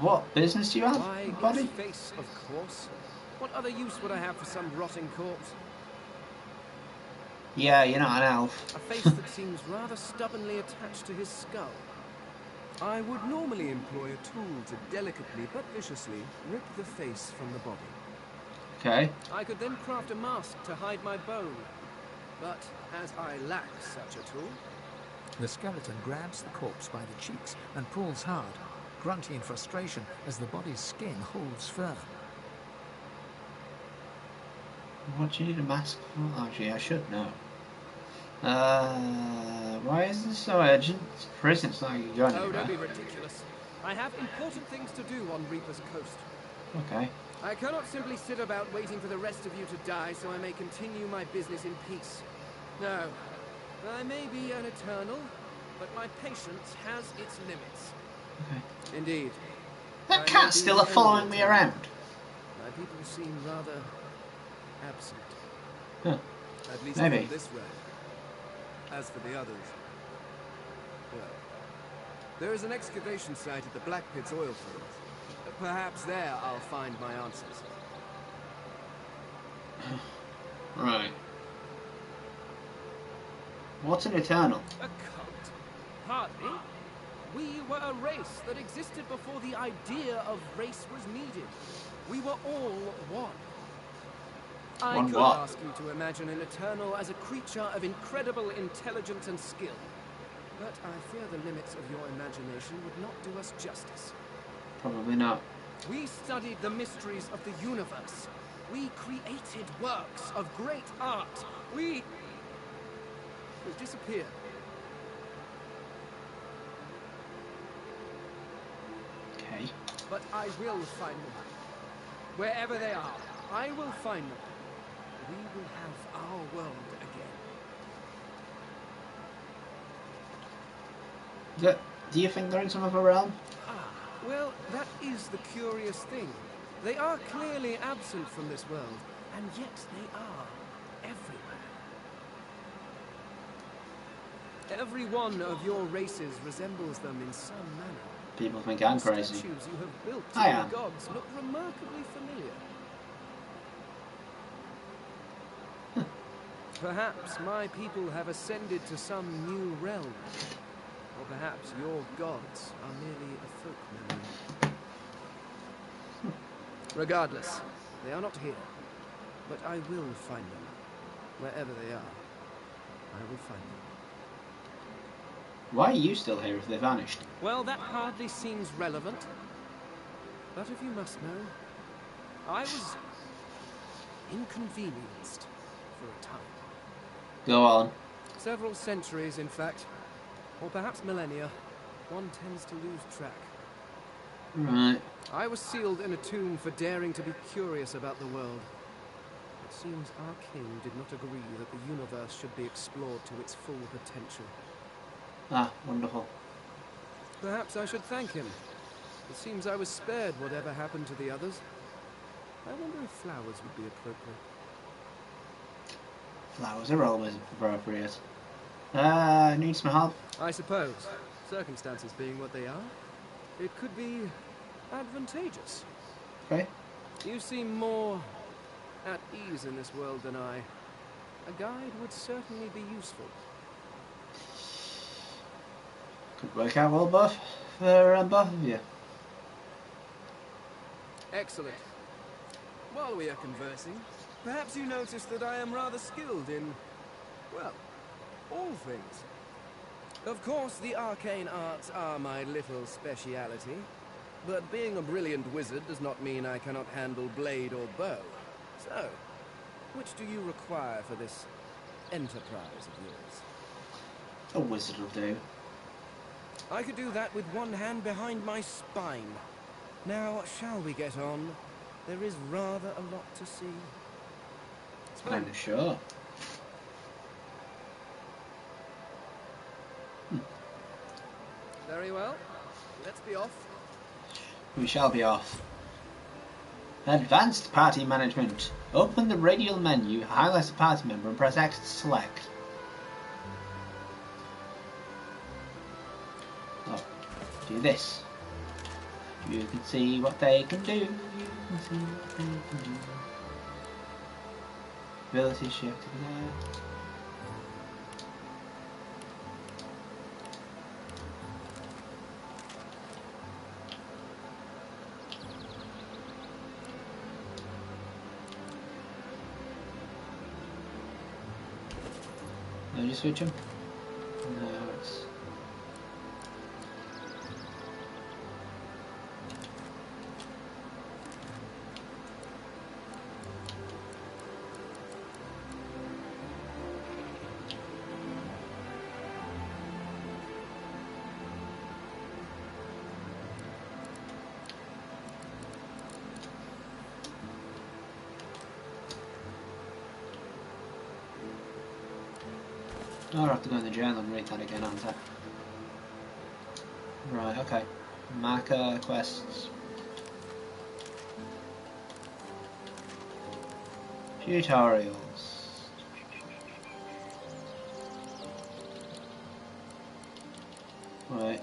What business do you have,
Why,
buddy?
its face, of course. What other use would I have for some rotting corpse?
Yeah, you're not an elf.
A face that seems rather stubbornly attached to his skull. I would normally employ a tool to delicately but viciously rip the face from the body.
Okay.
I could then craft a mask to hide my bone. But as I lack such a tool...
The skeleton grabs the corpse by the cheeks and pulls hard, grunting in frustration as the body's skin holds firm.
What do you need a mask for? Actually, I should know. Why is this so urgent? It's prison, it's not like you're going
Oh,
anywhere.
don't be ridiculous. I have important things to do on Reaper's Coast.
Okay.
I cannot simply sit about waiting for the rest of you to die so I may continue my business in peace. No. I may be an eternal, but my patience has its limits.
Okay.
Indeed.
That cat's still following me around.
My people seem rather absent.
Huh.
At least
Maybe.
from this way. As for the others, well, there is an excavation site at the Black Pit's oil fields. Perhaps there I'll find my answers.
Right. What's an eternal?
A cult? Hardly. We were a race that existed before the idea of race was needed. We were all one. I
One
could
what?
ask you to imagine an Eternal as a creature of incredible intelligence and skill. But I fear the limits of your imagination would not do us justice.
Probably not.
We studied the mysteries of the universe. We created works of great art. We disappeared.
Okay.
But I will find them. Wherever they are, I will find them. We will have our world again.
Do you think they're in some other realm?
Ah, well, that is the curious thing. They are clearly absent from this world, and yet they are everywhere. Every one of your races resembles them in some manner.
People think I'm
The
crazy.
statues you have built to
I
the
am.
gods look remarkably familiar. Perhaps my people have ascended to some new realm. Or perhaps your gods are merely a folk memory. Regardless, they are not here. But I will find them. Wherever they are, I will find them.
Why are you still here if they vanished?
Well, that hardly seems relevant. But if you must know, I was inconvenienced for a time.
Go on.
Several centuries, in fact. Or perhaps millennia. One tends to lose track.
Right.
I was sealed in a tomb for daring to be curious about the world. It seems our king did not agree that the universe should be explored to its full potential.
Ah, wonderful.
Perhaps I should thank him. It seems I was spared whatever happened to the others. I wonder if flowers would be appropriate.
Flowers are always appropriate. Need some help?
I suppose, circumstances being what they are, it could be advantageous.
Okay.
You seem more at ease in this world than I. A guide would certainly be useful.
Could work out well both for both of you.
Excellent. While we are conversing, perhaps you notice that I am rather skilled in, well, all things. Of course, the arcane arts are my little speciality. But being a brilliant wizard does not mean I cannot handle blade or bow. So, which do you require for this enterprise of yours?
A wizard will do.
I could do that with one hand behind my spine. Now, shall we get on? There is rather a lot to see.
I'm sure.
Very well. Let's be off.
We shall be off. Advanced party management. Open the radial menu, highlight a party member, and press X to select. Oh, do this. You can see what they can do. You can see what they can do. Ability shift to there. Did you switch them? No, it's... I'll have to go in the journal and read that again, aren't I? Right, okay. Marker quests. Tutorials. Wait.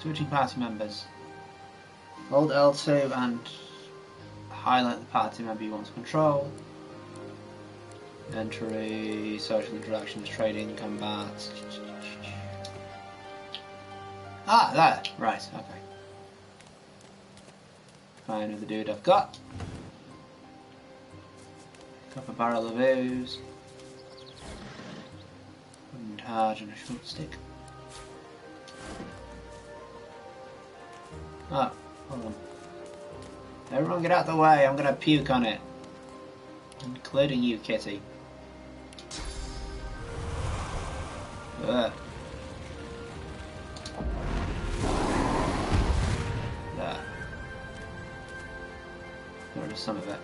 Switching party members. Hold L2 and highlight the party member you want to control. Entry, social interactions, trading, combat. Ah, there. Right, okay. Find another dude I've got. Copper barrel of ooze. And hard and a short stick. Oh, hold on. Everyone get out the way, I'm gonna puke on it. Including you, Kitty. Ugh. There. Or just some of it.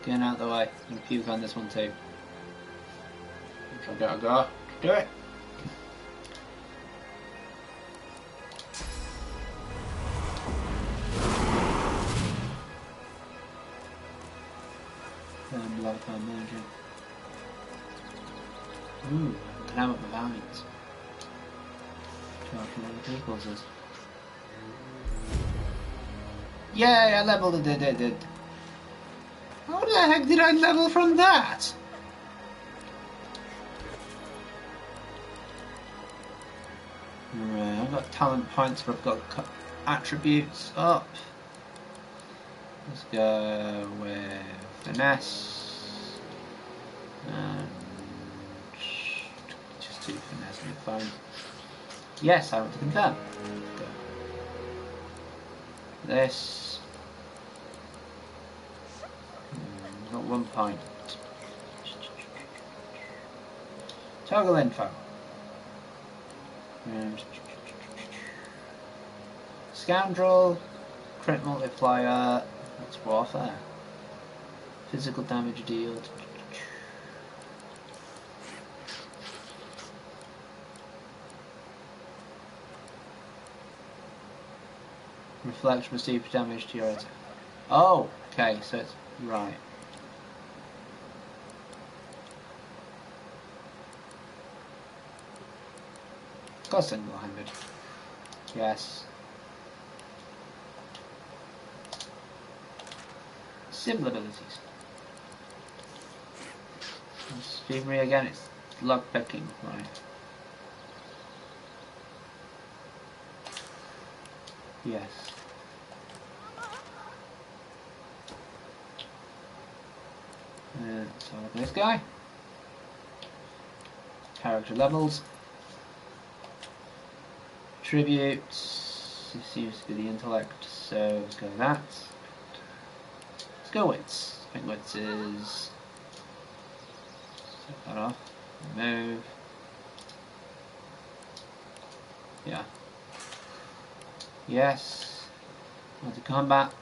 Get out the way. I'm gonna puke on this one too. I gotta go. Do it. Ooh, I can have up my vines. Charge another equals. Yay, I leveled it. How the heck did I level from that? Right, I've got talent points, but I've got attributes up. Let's go with finesse. And just do finesse and fine. Yes, I want to confirm. Go. This. Got 1 point. Toggle info. And scoundrel, crit multiplier. That's warfare. Physical damage dealt. Reflects received damage to your attack. Oh, okay, so it's right. Got single-handed. Yes. Similar abilities. Speed me again, it's lock picking, right. Yes. So look at this guy. Character levels. Tribute. This seems to be the intellect, so let's go with that. Let's go wits. I think wits is... Set that off. Remove. Yeah. Yes. On to combat.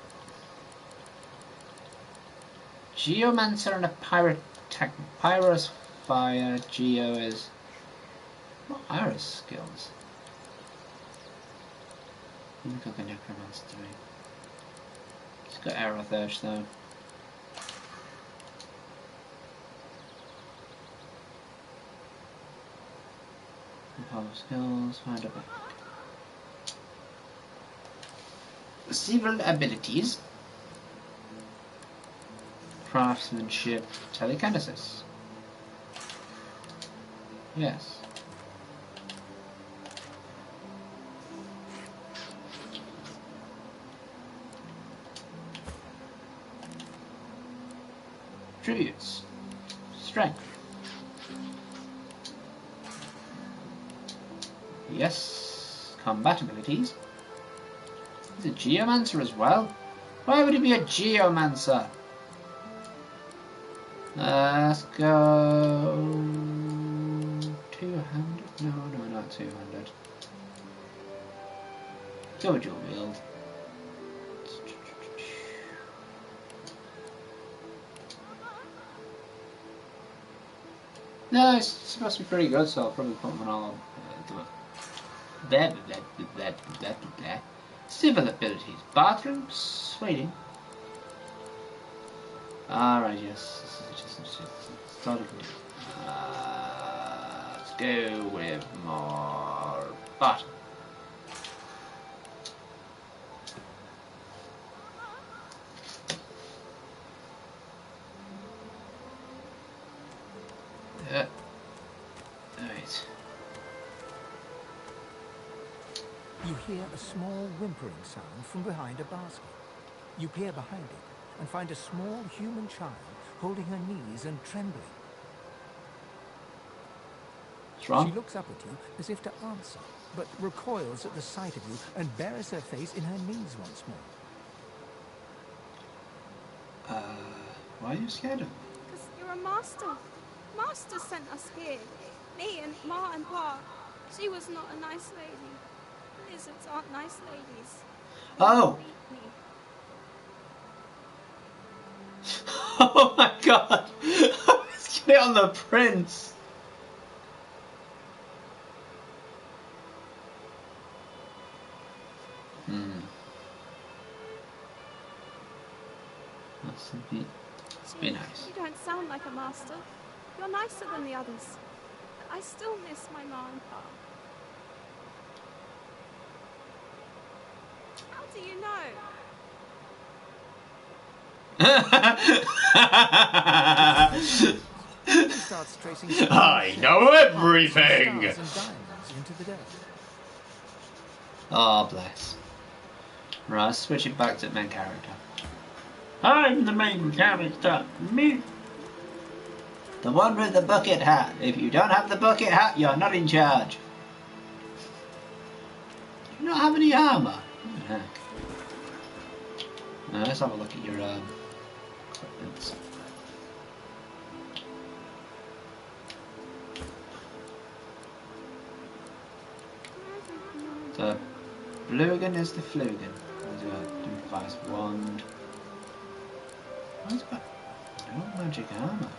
Geomancer and a Pyros Fire. Geo is... What are his skills? Look at the Necromancer doing. He's got Arrow Thirst though. Power skills, find a back. Several abilities. Craftsmanship, telekinesis. Yes. Tributes. Strength. Yes. Combat abilities. He's a Geomancer as well. Why would he be a Geomancer? Let's go... 200? No, not 200. Go with dual wield. No, it's supposed to be pretty good, so I'll probably put them all Civil abilities. Bathroom, sweating. Alright, yes. Let's go with more bottom. Alright.
You hear a small whimpering sound from behind a basket. You peer behind it and find a small human child holding her knees and trembling.
What's wrong?
She looks up at you as if to answer, but recoils at the sight of you and buries her face in her knees once more.
Why are you scared of me?
Because you're a master. Master sent us here. Me and Ma and Pa. She was not a nice lady. Lizards aren't nice ladies.
Oh! Oh my god! Let's get it on the prince! That's be nice.
You don't sound like a master. You're nicer than the others. But I still miss my Ma and Pa. How do you know?
I know everything! Oh, bless. Right, let's switch it back to the main character. I'm the main character. Me. The one with the bucket hat. If you don't have the bucket hat, you're not in charge. Do you not have any armour? What the heck? Now, let's have a look at your equipment. The Flugan is the Flugan. There's a device wand. Why's got no magic armour?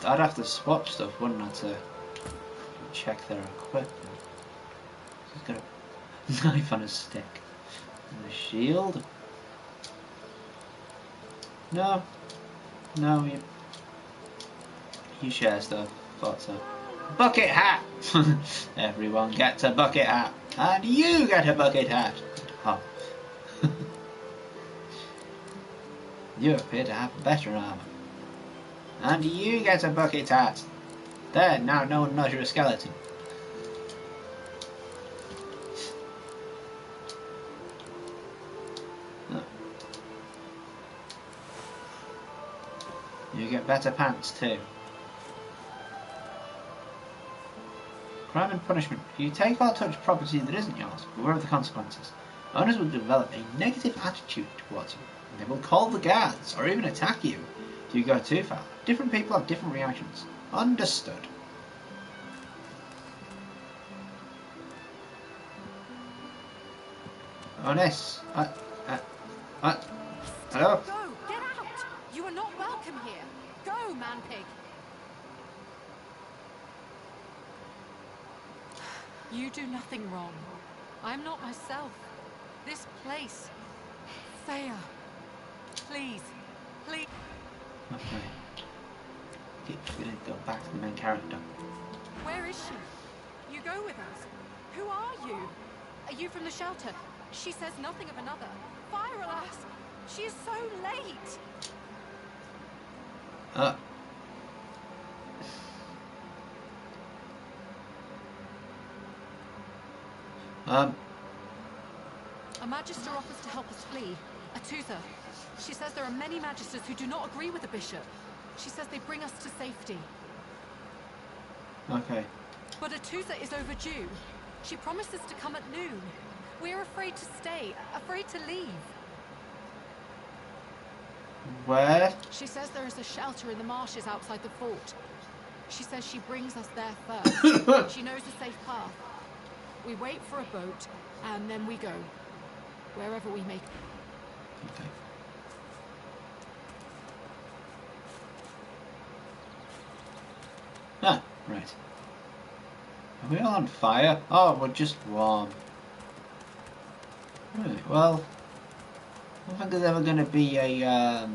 I'd have to swap stuff, wouldn't I, to check their equipment. He's got a knife on a stick. And a shield. No. No, you share stuff. Thought so. Bucket hat! Everyone gets a bucket hat. And you get a bucket hat. Oh. You appear to have better armour. And you get a bucket hat. There, now no one knows you're a skeleton. You get better pants too. Crime and punishment. If you take or touch property that isn't yours, beware of the consequences. Owners will develop a negative attitude towards you. They will call the guards or even attack you if you go too far. Different people have different reactions. Understood. Honest. Hello?
Go! Get out! You are not welcome here. Go, man-pig! You do nothing wrong. I'm not myself. This place. Thea. Please. Please.
Okay. We're gonna go back to the main character.
Where is she? You go with us. Who are you? Are you from the shelter? She says nothing of another. Fire, alas! She is so late! A magister offers to help us flee. A Tuther. She says there are many magisters who do not agree with the bishop. She says they bring us to safety.
Okay.
But a Tuther is overdue. She promises to come at noon. We're afraid to stay, afraid to leave.
Where?
She says there is a shelter in the marshes outside the fort. She says she brings us there first. She knows the safe path. We wait for a boat, and then we go. Wherever we make.
Okay. Ah, right. Are we all on fire? Oh, we're just warm. Right, well, I don't think there's ever going to be a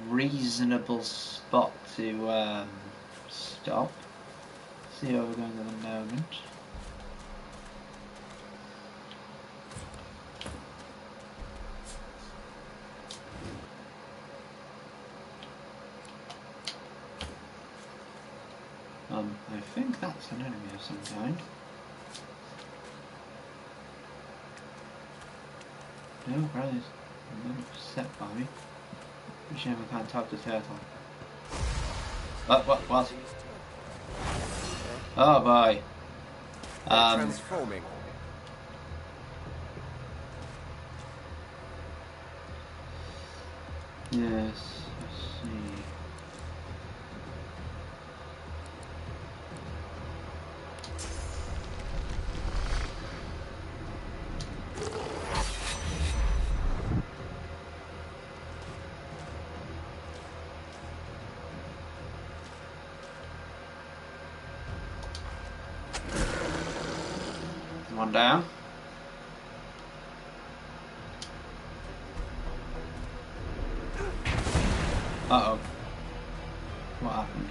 reasonable spot to stop. See where we're going at the moment. I think that's an enemy of some kind. No, probably not upset by me. Shame I can't talk to Turtle. What? Oh boy.
Transforming.
Yes, let's see. One down. Uh-oh. What happened?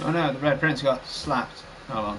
Oh no, the Red Prince got slapped. Oh well.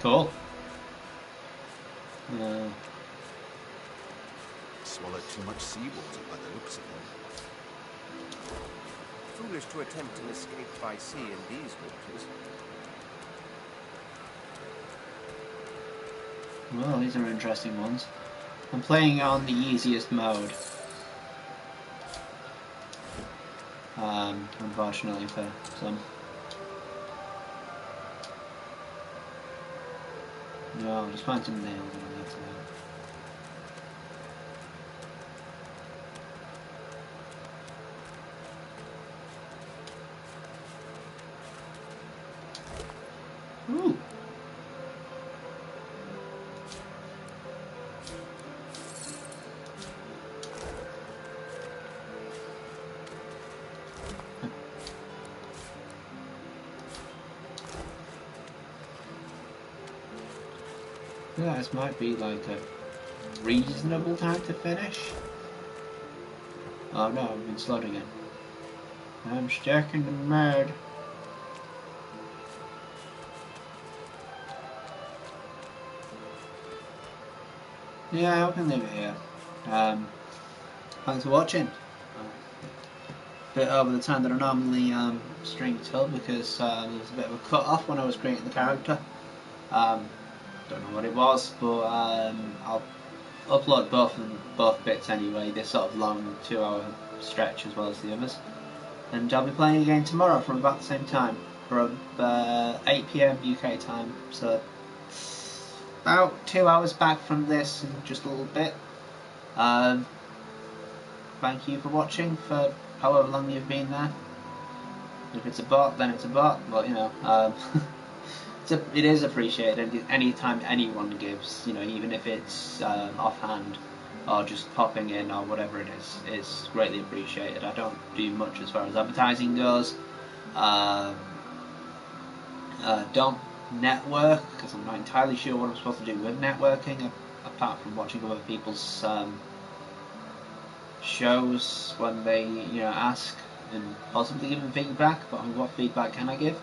Cool.
Swallowed too much seawater by the looks of him.
Foolish to attempt an escape by sea in these waters.
Well, these are interesting ones. I'm playing on the easiest mode. Unfortunately for some. No, I'll just find some nails and I'll get to them. Ooh. Yeah, this might be like a reasonable time to finish. Oh no, I've been slowed again. I'm stuck in the mud. Yeah, I can leave it here. Thanks for watching. Bit over the time that I normally stream till because there was a bit of a cut off when I was creating the character. Don't know what it was, but I'll upload both bits anyway. This sort of long 2-hour stretch as well as the others. And I'll be playing again tomorrow from about the same time, from 8 PM UK time. So about 2 hours back from this and just a little bit. Thank you for watching for however long you've been there. If it's a bot, then it's a bot, but you know, it is appreciated any time anyone gives, you know, even if it's offhand or just popping in or whatever it is greatly appreciated. I don't do much as far as advertising goes. Don't network because I'm not entirely sure what I'm supposed to do with networking apart from watching other people's shows when they, you know, ask and possibly giving feedback. But what feedback can I give?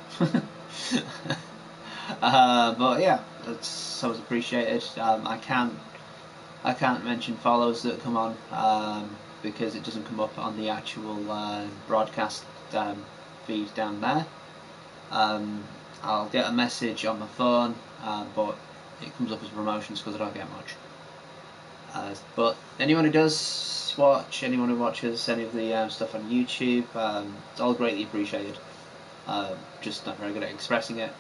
But yeah, that's always appreciated. I can't mention follows that come on because it doesn't come up on the actual broadcast feed down there. I'll get a message on my phone, but it comes up as promotions because I don't get much. But anyone who does watch, anyone who watches any of the stuff on YouTube, it's all greatly appreciated. Just not very good at expressing it.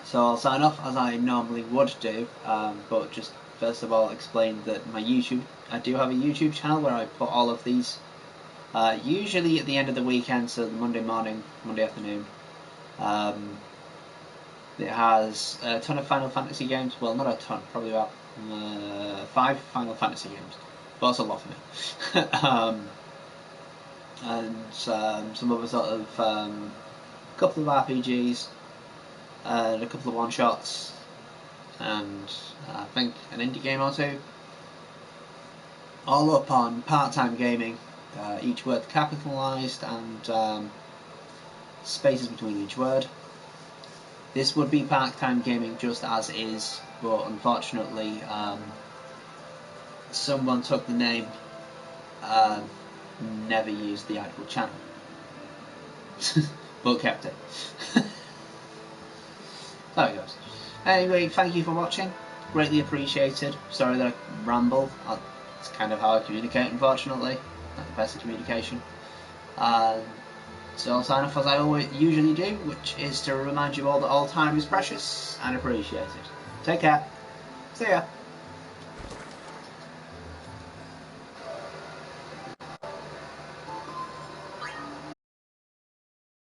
So I'll sign off as I normally would do, but just first of all explain that I do have a YouTube channel where I put all of these, usually at the end of the weekend, so the Monday morning, Monday afternoon. It has a ton of Final Fantasy games, well not a ton, probably about 5 Final Fantasy games, but that's a lot for me. And some other sort of couple of RPGs, and a couple of one-shots, and I think an indie game or two, all up on part-time gaming, each word capitalised and spaces between each word. This would be part-time gaming just as is, but unfortunately someone took the name, never used the actual channel, but kept it. There it goes. Anyway, thank you for watching. Greatly appreciated. Sorry that I ramble. It's kind of how I communicate, unfortunately. Not the best of communication. So I'll sign off as I usually do, which is to remind you all that all time is precious and appreciated. Take care. See ya.